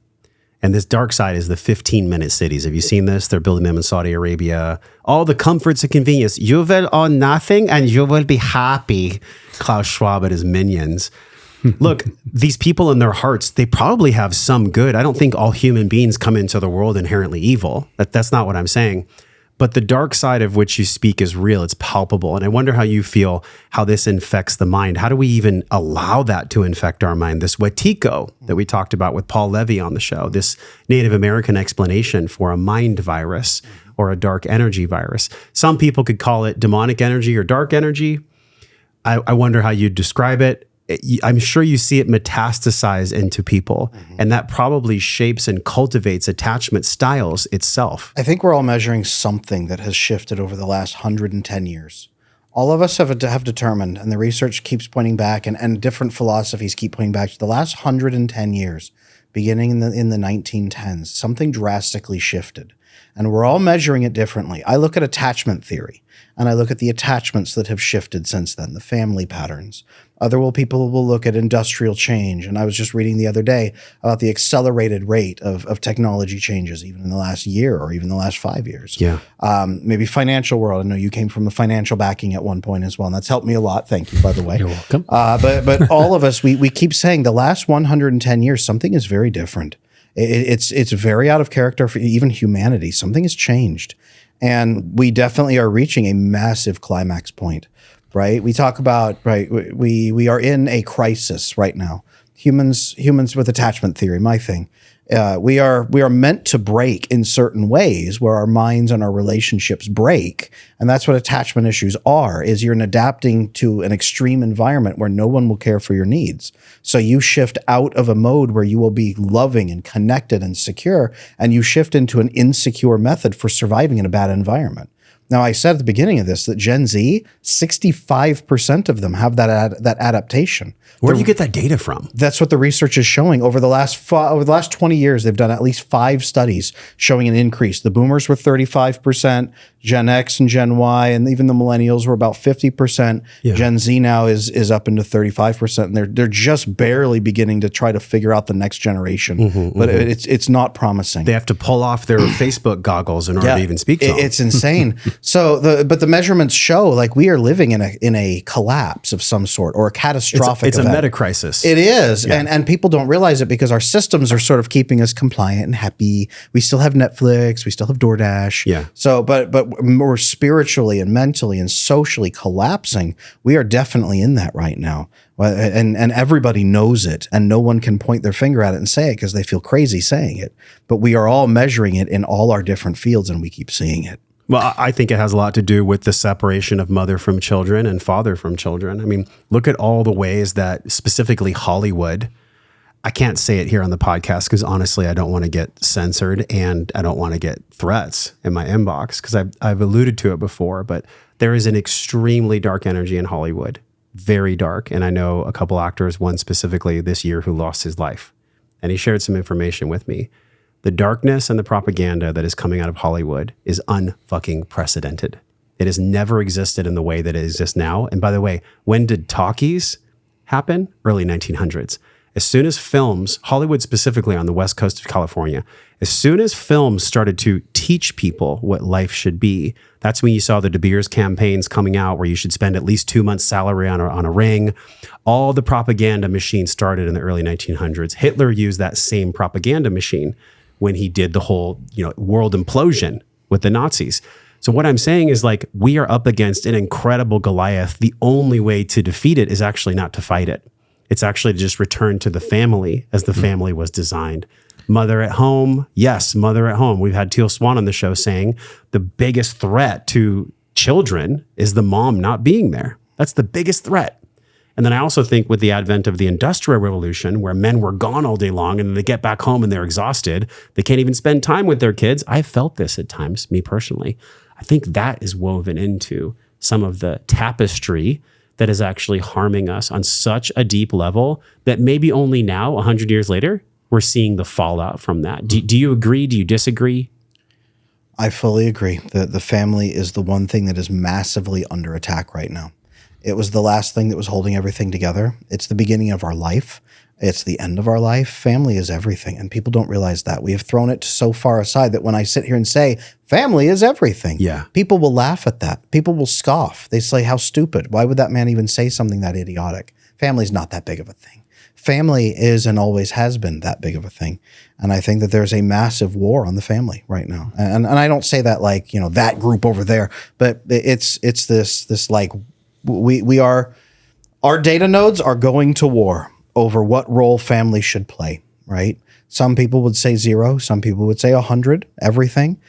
And this dark side is the 15-minute cities. Have you seen this? They're building them in Saudi Arabia. All the comforts and convenience. You will own nothing and you will be happy. Klaus Schwab and his minions. Look, these people in their hearts, they probably have some good. I don't think all human beings come into the world inherently evil. That's not what I'm saying. But the dark side of which you speak is real. It's palpable. And I wonder how you feel, how this infects the mind. How do we even allow that to infect our mind? This Wetiko that we talked about with Paul Levy on the show, this Native American explanation for a mind virus or a dark energy virus. Some people could call it demonic energy or dark energy. I wonder how you'd describe it. I'm sure you see it metastasize into people, and that probably shapes and cultivates attachment styles itself. I think we're all measuring something that has shifted over the last 110 years. All of us have determined, and the research keeps pointing back, and different philosophies keep pointing back to the last 110 years, beginning in the 1910s. Something drastically shifted, and we're all measuring it differently. I look at attachment theory, and I look at the attachments that have shifted since then, the family patterns. Other people will look at industrial change. And I was just reading the other day about the accelerated rate of technology changes, even in the last year or even the last 5 years. Yeah. Maybe financial world. I know you came from the financial backing at one point as well, and that's helped me a lot. Thank you, by the way. You're welcome. But all of us, we keep saying the last 110 years, something is very different. It's very out of character for even humanity. Something has changed. And we definitely are reaching a massive climax point. Right? We talk about, right, we are in a crisis right now. Humans with attachment theory, my thing. We are meant to break in certain ways where our minds and our relationships break. And that's what attachment issues are, is you're adapting to an extreme environment where no one will care for your needs. So you shift out of a mode where you will be loving and connected and secure, and you shift into an insecure method for surviving in a bad environment. Now, I said at the beginning of this that Gen Z, 65% of them have that adaptation. Where do you get that data from? That's what the research is showing. Over the last 20 years, they've done at least 5 studies showing an increase. The boomers were 35%, Gen X and Gen Y, and even the millennials were about 50%. Yeah. Gen Z now is up into 35%, and they're just barely beginning to try to figure out the next generation. But it's not promising. They have to pull off their Facebook goggles in order to even speak to them. It's insane. So the measurements show like we are living in a collapse of some sort or a catastrophic It's a meta crisis. It is. Yeah. And people don't realize it because our systems are sort of keeping us compliant and happy. We still have Netflix, we still have DoorDash. Yeah. So but more spiritually and mentally and socially collapsing, we are definitely in that right now. And everybody knows it, and no one can point their finger at it and say it because they feel crazy saying it. But we are all measuring it in all our different fields, and we keep seeing it. Well, I think it has a lot to do with the separation of mother from children and father from children. I mean, look at all the ways that specifically Hollywood, I can't say it here on the podcast because honestly, I don't want to get censored and I don't want to get threats in my inbox because I've alluded to it before, but there is an extremely dark energy in Hollywood, very dark. And I know a couple actors, one specifically this year who lost his life, and he shared some information with me. The darkness and the propaganda that is coming out of Hollywood is unfucking precedented. It has never existed in the way that it exists now. And by the way, when did talkies happen? Early 1900s. As soon as films, Hollywood specifically on the west coast of California, as soon as films started to teach people what life should be, that's when you saw the De Beers campaigns coming out where you should spend at least 2 months' salary on a ring. All the propaganda machine started in the early 1900s. Hitler used that same propaganda machine when he did the whole, world implosion with the Nazis. So what I'm saying is like, we are up against an incredible Goliath. The only way to defeat it is actually not to fight it. It's actually to just return to the family as the family was designed. Mother at home. Yes, mother at home. We've had Teal Swan on the show saying the biggest threat to children is the mom not being there. That's the biggest threat. And then I also think with the advent of the Industrial Revolution, where men were gone all day long and they get back home and they're exhausted, they can't even spend time with their kids. I've felt this at times, me personally. I think that is woven into some of the tapestry that is actually harming us on such a deep level that maybe only now, 100 years later, we're seeing the fallout from that. Do you agree? Do you disagree? I fully agree. The family is the one thing that is massively under attack right now. It was the last thing that was holding everything together. It's the beginning of our life. It's the end of our life. Family is everything, and people don't realize that. We have thrown it so far aside that when I sit here and say, family is everything, people will laugh at that. People will scoff. They say, how stupid. Why would that man even say something that idiotic? Family's not that big of a thing. Family is and always has been that big of a thing. And I think that there's a massive war on the family right now. And I don't say that like, that group over there, but it's this like, our data nodes are going to war over what role family should play, right? Some people would say 0. Some people would say 100, everything.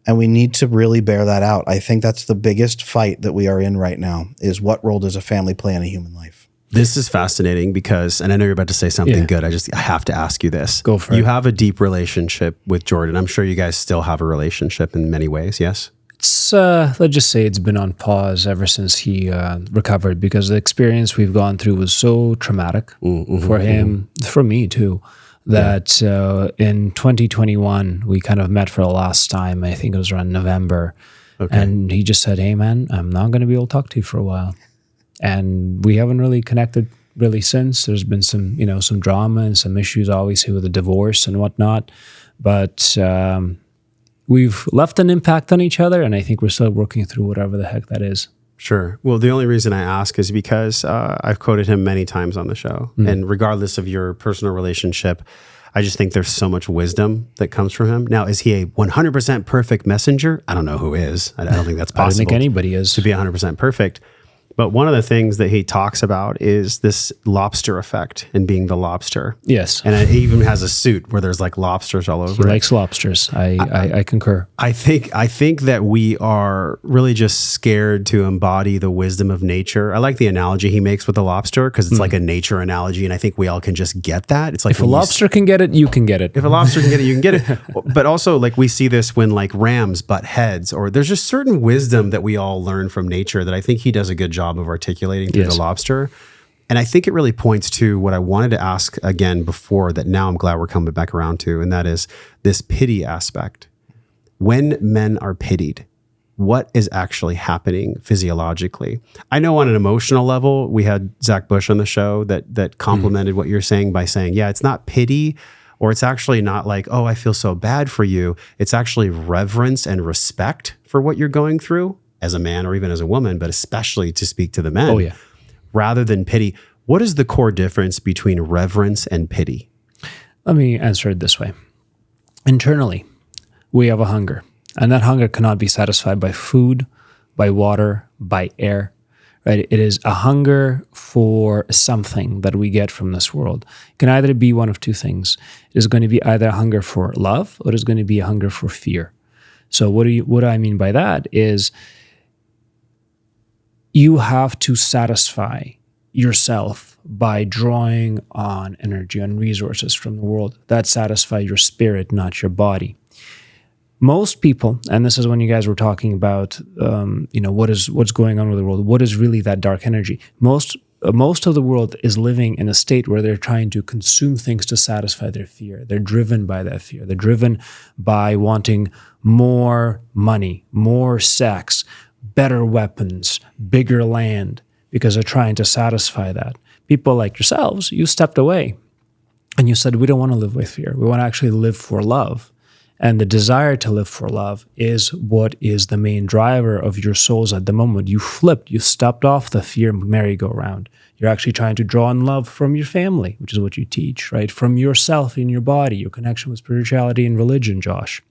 And we need to really bear that out. I think that's the biggest fight that we are in right now is what role does a family play in a human life? This is fascinating because, and I know you're about to say something good. I have to ask you this. Go for it. You have a deep relationship with Jordan. I'm sure you guys still have a relationship in many ways, yes? It's, let's just say it's been on pause ever since he recovered because the experience we've gone through was so traumatic for him, for me too, that in 2021, we kind of met for the last time. I think it was around November. Okay. And he just said, hey man, I'm not going to be able to talk to you for a while. And we haven't really connected really since. There's been some, some drama and some issues obviously with the divorce and whatnot. But we've left an impact on each other, and I think we're still working through whatever the heck that is. Sure. Well, the only reason I ask is because I've quoted him many times on the show. And regardless of your personal relationship, I just think there's so much wisdom that comes from him. Now, is he a 100% perfect messenger? I don't know who is. I don't think that's possible. I don't think anybody is. To be 100% perfect. But one of the things that he talks about is this lobster effect and being the lobster. Yes. And he even has a suit where there's like lobsters all over. He likes lobsters. I concur. I think that we are really just scared to embody the wisdom of nature. I like the analogy he makes with the lobster because it's like a nature analogy, and I think we all can just get that. It's like if a lobster can get it, you can get it. If a lobster can get it, you can get it. But also, like we see this when like rams butt heads, or there's just certain wisdom that we all learn from nature that I think he does a good job of articulating through the lobster. And I think it really points to what I wanted to ask again before that now I'm glad we're coming back around to, and that is this pity aspect. When men are pitied, what is actually happening physiologically? I know on an emotional level, we had Zach Bush on the show that complimented what you're saying by saying, yeah, it's not pity, or it's actually not like, oh, I feel so bad for you. It's actually reverence and respect for what you're going through as a man or even as a woman, but especially to speak to the men. Oh, yeah. Rather than pity. What is the core difference between reverence and pity? Let me answer it this way. Internally, we have a hunger, and that hunger cannot be satisfied by food, by water, by air, right? It is a hunger for something that we get from this world. It can either be one of two things. It is going to be either a hunger for love, or it is going to be a hunger for fear. So what I mean by that is you have to satisfy yourself by drawing on energy and resources from the world that satisfy your spirit, not your body. Most people, and this is when you guys were talking about, what's going on with the world, what is really that dark energy? Most of the world is living in a state where they're trying to consume things to satisfy their fear. They're driven by that fear. They're driven by wanting more money, more sex, better weapons, bigger land, because they're trying to satisfy that. People like yourselves, you stepped away and you said, we don't want to live with fear. We want to actually live for love. And the desire to live for love is what is the main driver of your souls at the moment. You flipped, you stepped off the fear merry-go-round. You're actually trying to draw on love from your family, which is what you teach, right? From yourself in your body, your connection with spirituality and religion, Josh.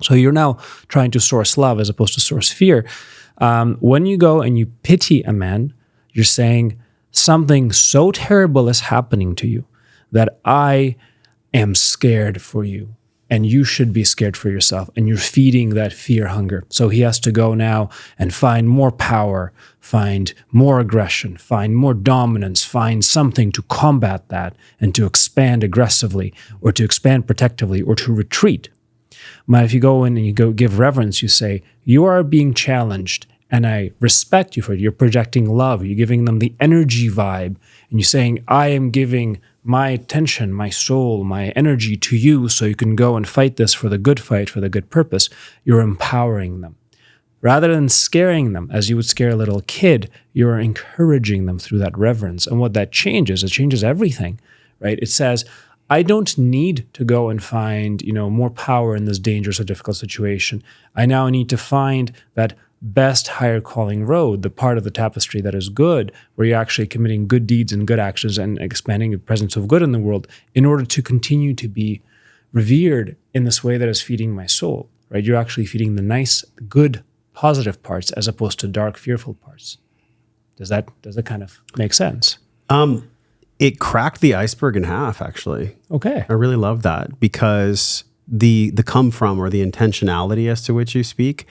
So you're now trying to source love as opposed to source fear. When you go and you pity a man, you're saying something so terrible is happening to you that I am scared for you. And you should be scared for yourself. And you're feeding that fear hunger. So he has to go now and find more power, find more aggression, find more dominance, find something to combat that and to expand aggressively or to expand protectively or to retreat. But if you go in and you go give reverence, you say, you are being challenged and I respect you for it. You're projecting love. You're giving them the energy vibe. And you're saying, I am giving my attention, my soul, my energy to you so you can go and fight this for the good fight, for the good purpose. You're empowering them. Rather than scaring them, as you would scare a little kid, you're encouraging them through that reverence. And what that changes, it changes everything, right? It says, I don't need to go and find, more power in this dangerous or difficult situation. I now need to find that best higher calling road, the part of the tapestry that is good, where you're actually committing good deeds and good actions and expanding the presence of good in the world in order to continue to be revered in this way that is feeding my soul, right? You're actually feeding the nice, good, positive parts as opposed to dark, fearful parts. Does that kind of make sense? It cracked the iceberg in half, actually. Okay. I really love that because the come from or the intentionality as to which you speak,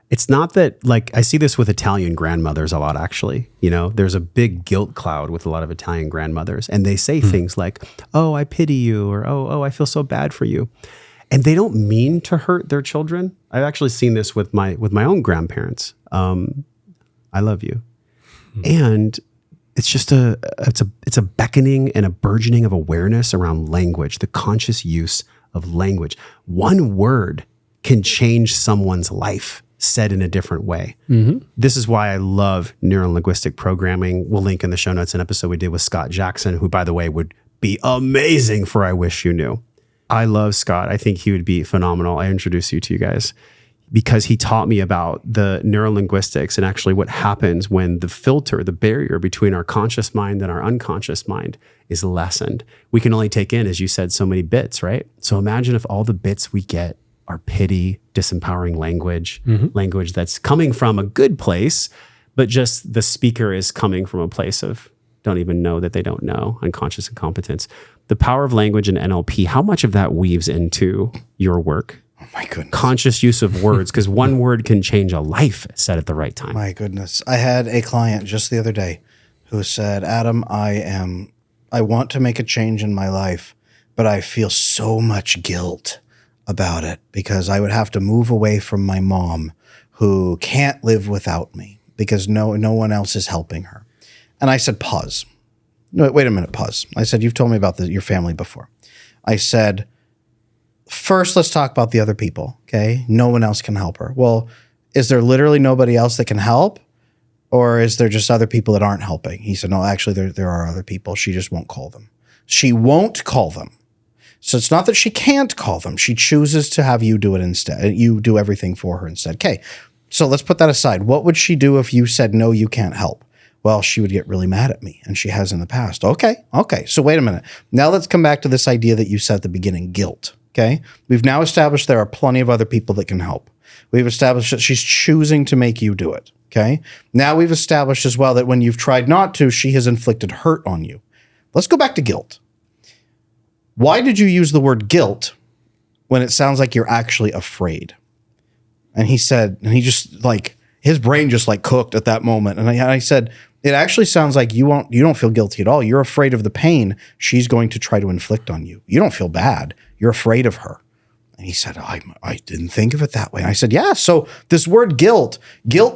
it's not that, like, I see this with Italian grandmothers a lot, actually. There's a big guilt cloud with a lot of Italian grandmothers, and they say things like, oh, I pity you, or oh, I feel so bad for you. And they don't mean to hurt their children. I've actually seen this with my own grandparents. I love you. And it's just it's a beckoning and a burgeoning of awareness around language, the conscious use of language. One word can change someone's life said in a different way. Mm-hmm. This is why I love neuro-linguistic programming. We'll link in the show notes an episode we did with Scott Jackson, who, by the way, would be amazing for I Wish You Knew. I love Scott. I think he would be phenomenal. I introduce you to you guys because he taught me about the neuro-linguistics and actually what happens when the filter, the barrier between our conscious mind and our unconscious mind is lessened. We can only take in, as you said, so many bits, right? So imagine if all the bits we get are pity, disempowering language, language that's coming from a good place, but just the speaker is coming from a place of don't even know that they don't know, unconscious incompetence. The power of language and NLP, how much of that weaves into your work? Oh my goodness. Conscious use of words, because one word can change a life said at the right time. My goodness. I had a client just the other day who said, Adam, I want to make a change in my life, but I feel so much guilt about it because I would have to move away from my mom who can't live without me because no one else is helping her. And I said, pause. No, wait a minute, pause. I said, you've told me about your family before. I said, first, let's talk about the other people, okay? No one else can help her. Well, is there literally nobody else that can help? Or is there just other people that aren't helping? He said, no, actually, there are other people. She just won't call them. She won't call them. So it's not that she can't call them. She chooses to have you do it instead. You do everything for her instead. Okay, so let's put that aside. What would she do if you said, no, you can't help? Well, she would get really mad at me, and she has in the past. Okay. So wait a minute. Now let's come back to this idea that you said at the beginning, guilt. Okay, we've now established there are plenty of other people that can help. We've established that she's choosing to make you do it. Okay, now we've established as well that when you've tried not to, she has inflicted hurt on you. Let's go back to guilt. Why did you use the word guilt when it sounds like you're actually afraid? And he said, and he just like, his brain just like cooked at that moment. And I said, it actually sounds like you don't feel guilty at all. You're afraid of the pain she's going to try to inflict on you. You don't feel bad. You're afraid of her. And he said, I didn't think of it that way. And I said, yeah, so this word guilt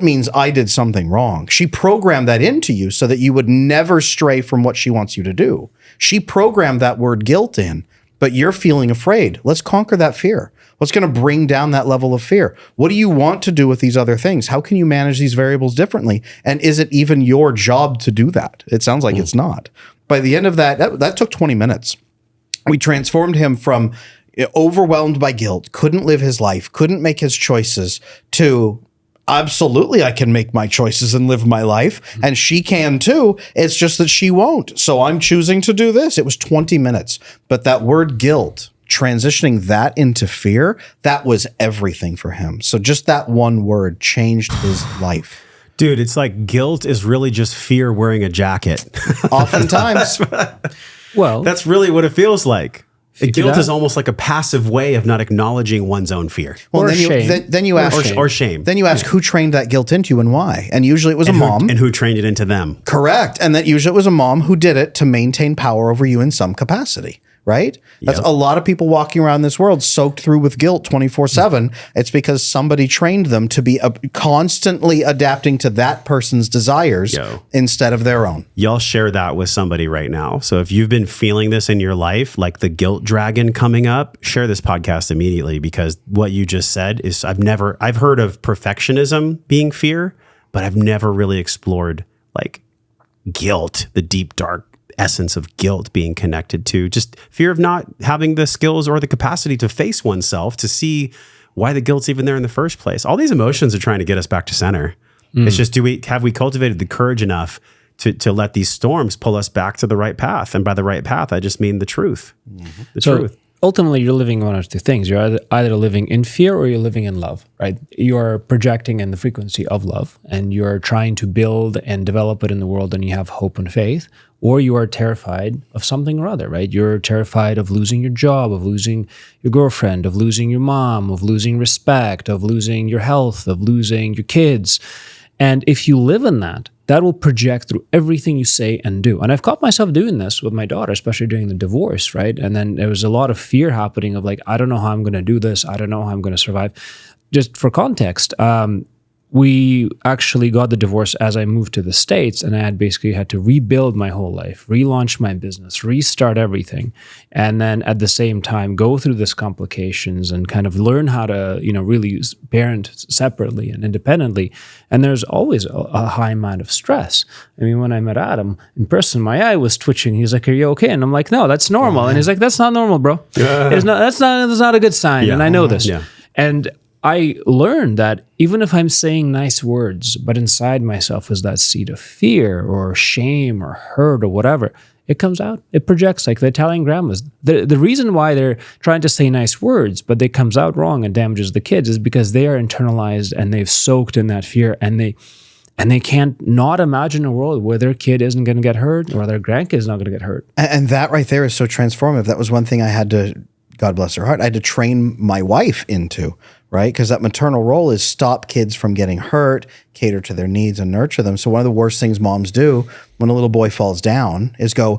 means I did something wrong. She programmed that into you so that you would never stray from what she wants you to do. She programmed that word guilt in, but you're feeling afraid. Let's conquer that fear. What's going to bring down that level of fear? What do you want to do with these other things? How can you manage these variables differently? And is it even your job to do that? It sounds like it's not. By the end of that took 20 minutes. We transformed him from overwhelmed by guilt, couldn't live his life, couldn't make his choices, to absolutely I can make my choices and live my life, and she can too. It's just that she won't. So I'm choosing to do this. It was 20 minutes. But that word guilt transitioning that into fear, that was everything for him. So just that one word changed his life. Dude, it's like guilt is really just fear wearing a jacket. Oftentimes. Well, That's really what it feels like. Guilt is almost like a passive way of not acknowledging one's own fear. Or then shame. Then you ask, Or shame. Then you ask who trained that guilt into you and why. And usually it was a mom. And who trained it into them. Correct. And that usually it was a mom who did it to maintain power over you in some capacity. Right? That's a lot of people walking around this world soaked through with guilt 24/7. It's because somebody trained them to be constantly adapting to that person's desires instead of their own. Y'all share that with somebody right now. So if you've been feeling this in your life, like the guilt dragon coming up, share this podcast immediately, because what you just said is I've heard of perfectionism being fear, but I've never really explored like guilt, the deep, dark essence of guilt being connected to just fear of not having the skills or the capacity to face oneself, to see why the guilt's even there in the first place. All these emotions are trying to get us back to center. It's just, have we cultivated the courage enough to let these storms pull us back to the right path? And by the right path, I just mean the truth. The truth. Ultimately, you're living one of two things. You're either living in fear or you're living in love, right? You're projecting in the frequency of love, and you're trying to build and develop it in the world, and you have hope and faith. Or you are terrified of something or other, right? You're terrified of losing your job, of losing your girlfriend, of losing your mom, of losing respect, of losing your health, of losing your kids. And if you live in that, that will project through everything you say and do. And I've caught myself doing this with my daughter, especially during the divorce, right? And then there was a lot of fear happening of like, I don't know how I'm going to do this. I don't know how I'm going to survive. Just for context, we actually got the divorce as I moved to the States, and I had basically had to rebuild my whole life, relaunch my business, restart everything. And then at the same time, go through this complications and kind of learn how to, really parent separately and independently. And there's always a high amount of stress. I mean, when I met Adam in person, my eye was twitching. He's like, "Are you okay?" And I'm like, "No, that's normal." And he's like, "That's not normal, bro. That's not a good sign." And I know this. Yeah. And I learned that even if I'm saying nice words, but inside myself is that seed of fear or shame or hurt or whatever, it comes out. It projects like the Italian grandmas. The reason why they're trying to say nice words, but they comes out wrong and damages the kids, is because they are internalized and they've soaked in that fear, and they can't not imagine a world where their kid isn't going to get hurt or their grandkid is not going to get hurt. And that right there is so transformative. That was one thing I had to, God bless her heart, I had to train my wife into, right? Because that maternal role is stop kids from getting hurt, cater to their needs, and nurture them. So one of the worst things moms do when a little boy falls down is go,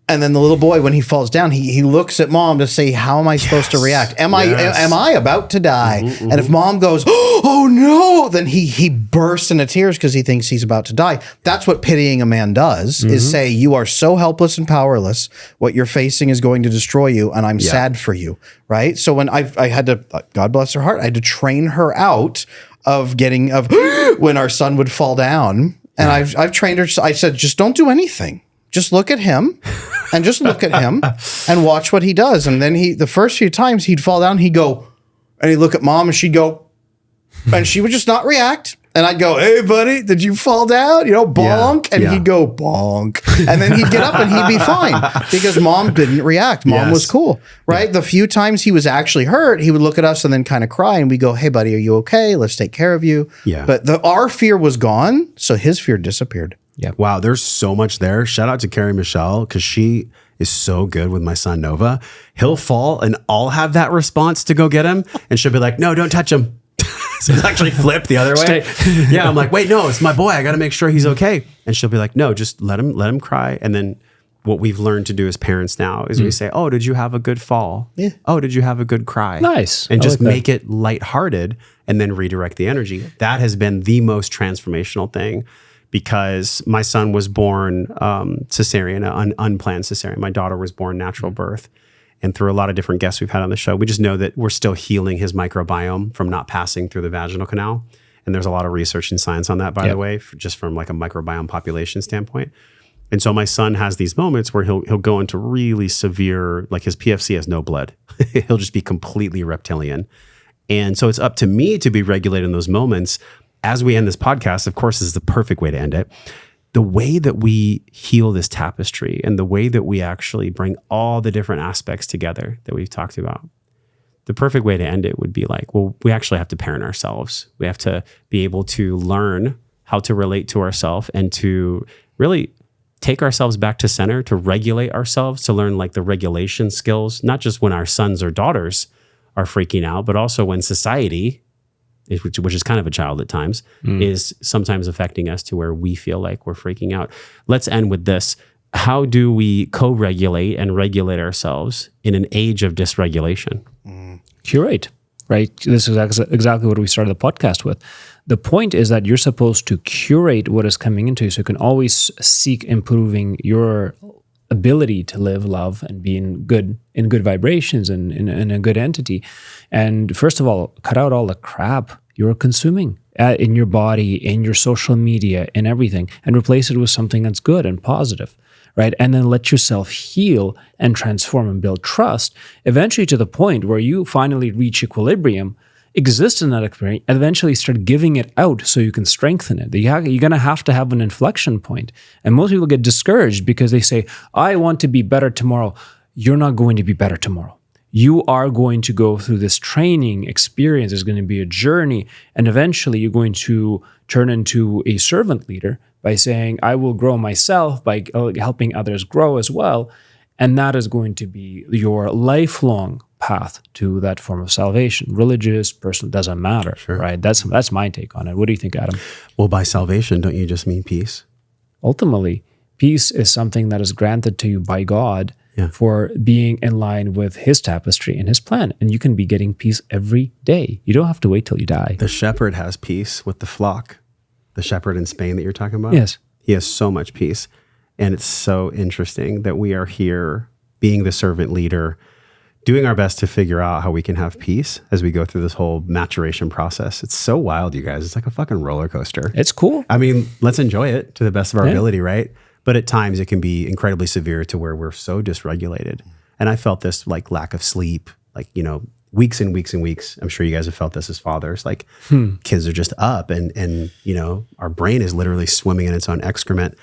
and then the little boy, when he falls down, he looks at mom to say, how am I supposed to react? Am I about to die? And if mom goes, oh no, then he bursts into tears because he thinks he's about to die. That's what pitying a man does, is say, you are so helpless and powerless. What you're facing is going to destroy you, and I'm sad for you, right? So when I had to, God bless her heart, I had to train her out of when our son would fall down. And I've trained her. I said, just don't do anything. Just look at him and just look at him and watch what he does. And then the first few times he'd fall down, he'd go, and he'd look at mom and she'd go, and she would just not react. And I'd go, hey buddy, did you fall down? Bonk. And he'd go, bonk. And then he'd get up and he'd be fine because mom didn't react. Mom was cool, right? The few times he was actually hurt, he would look at us and then kind of cry. And we go, hey buddy, are you okay? Let's take care of you. Yeah. But our fear was gone. So his fear disappeared. Yeah. Wow. There's so much there. Shout out to Carrie Michelle, because she is so good with my son Nova. He'll fall and I'll have that response to go get him. And she'll be like, no, don't touch him. So it's actually flipped the other way. Yeah. I'm like, wait, no, it's my boy. I got to make sure he's okay. And she'll be like, no, just let him cry. And then what we've learned to do as parents now is we say, oh, did you have a good fall? Yeah. Oh, did you have a good cry? Nice. And just make it lighthearted and then redirect the energy. That has been the most transformational thing. Because my son was born cesarean, an unplanned cesarean. My daughter was born natural birth. And through a lot of different guests we've had on the show, we just know that we're still healing his microbiome from not passing through the vaginal canal. And there's a lot of research and science on that, by the way, just from like a microbiome population standpoint. And so my son has these moments where he'll go into really severe, like his PFC has no blood. He'll just be completely reptilian. And so it's up to me to be regulated in those moments. As we end this podcast, of course, this is the perfect way to end it. the way that we heal this tapestry and the way that we actually bring all the different aspects together that we've talked about, the perfect way to end it would be like, well, we actually have to parent ourselves. We have to be able to learn how to relate to ourselves and to really take ourselves back to center, to regulate ourselves, to learn like the regulation skills, not just when our sons or daughters are freaking out, but also when society, which is kind of a child at times, is sometimes affecting us to where we feel like we're freaking out. Let's end with this. How do we co-regulate and regulate ourselves in an age of dysregulation? Curate, right? This is exactly what we started the podcast with. The point is that you're supposed to curate what is coming into you, so you can always seek improving your ability to live, love, and be in good vibrations and in a good entity. And first of all, cut out all the crap you're consuming in your body, in your social media, in everything, and replace it with something that's good and positive, right? And then let yourself heal and transform and build trust, eventually to the point where you finally reach equilibrium, exist in that experience, and eventually start giving it out so you can strengthen it. You're going to have an inflection point. And most people get discouraged because they say, I want to be better tomorrow. You're not going to be better tomorrow. You are going to go through this training experience. It's going to be a journey. And eventually you're going to turn into a servant leader by saying, I will grow myself by helping others grow as well. And that is going to be your lifelong path to that form of salvation. Religious, personal, doesn't matter, right? That's my take on it. What do you think, Adam? Well, by salvation, don't you just mean peace? Ultimately, peace is something that is granted to you by God for being in line with his tapestry and his plan. And you can be getting peace every day. You don't have to wait till you die. The shepherd has peace with the flock. The shepherd in Spain that you're talking about? Yes. He has so much peace. And it's so interesting that we are here being the servant leader, doing our best to figure out how we can have peace as we go through this whole maturation process. It's so wild, you guys. It's like a fucking roller coaster. It's cool. I mean, let's enjoy it to the best of our ability, right? But at times it can be incredibly severe to where we're so dysregulated. And I felt this like lack of sleep, like, weeks and weeks and weeks. I'm sure you guys have felt this as fathers, like kids are just up and our brain is literally swimming in its own excrement.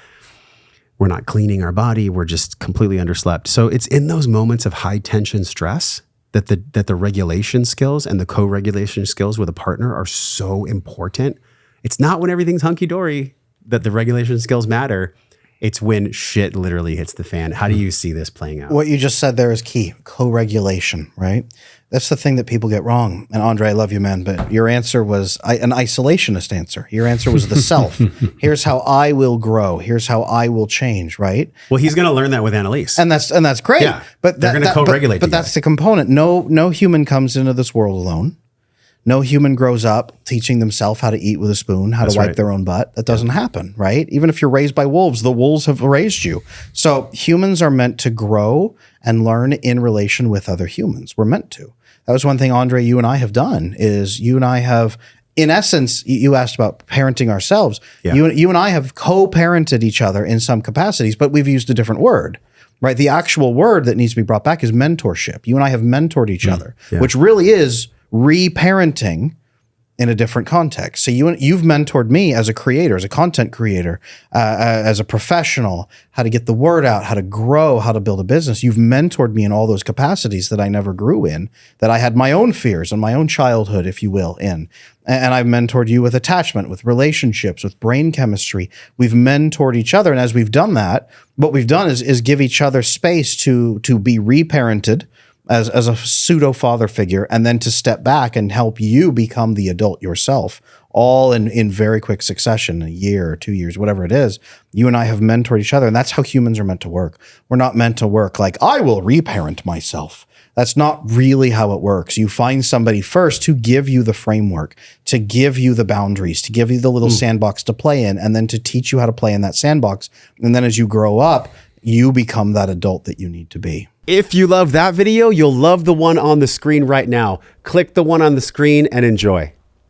We're not cleaning our body. We're just completely underslept. So it's in those moments of high tension stress that the regulation skills and the co-regulation skills with a partner are so important. It's not when everything's hunky-dory that the regulation skills matter. It's when shit literally hits the fan. How do you see this playing out? What you just said there is key. Co-regulation, right? That's the thing that people get wrong. And Andrey, I love you, man, but your answer was an isolationist answer. Your answer was the self. Here's how I will grow. Here's how I will change, right? Well, he's going to learn that with Annalise. And that's great. Yeah, but they're going to co-regulate. But that's the component. No human comes into this world alone. No human grows up teaching themselves how to eat with a spoon, how to wipe their own butt. That doesn't happen, right? Even if you're raised by wolves, the wolves have raised you. So humans are meant to grow and learn in relation with other humans. We're meant to. That was one thing, Andrey, you and I have done, is you and I have, in essence, you asked about parenting ourselves. Yeah. You and I have co-parented each other in some capacities, but we've used a different word. Right? The actual word that needs to be brought back is mentorship. You and I have mentored each other, which really is re-parenting in a different context. So you've mentored me as a creator, as a content creator, as a professional, how to get the word out, how to grow, how to build a business. You've mentored me in all those capacities that I never grew in, that I had my own fears and my own childhood, if you will, in. And I've mentored you with attachment, with relationships, with brain chemistry. We've mentored each other. And as we've done that, what we've done is give each other space to be reparented as a pseudo father figure, and then to step back and help you become the adult yourself, all in very quick succession, a year or 2 years, whatever it is. You and I have mentored each other, and that's how humans are meant to work. We're not meant to work like, I will reparent myself. That's not really how it works. You find somebody first to give you the framework, to give you the boundaries, to give you the little sandbox to play in, and then to teach you how to play in that sandbox. And then as you grow up, you become that adult that you need to be. If you love that video, you'll love the one on the screen right now. Click the one on the screen and enjoy.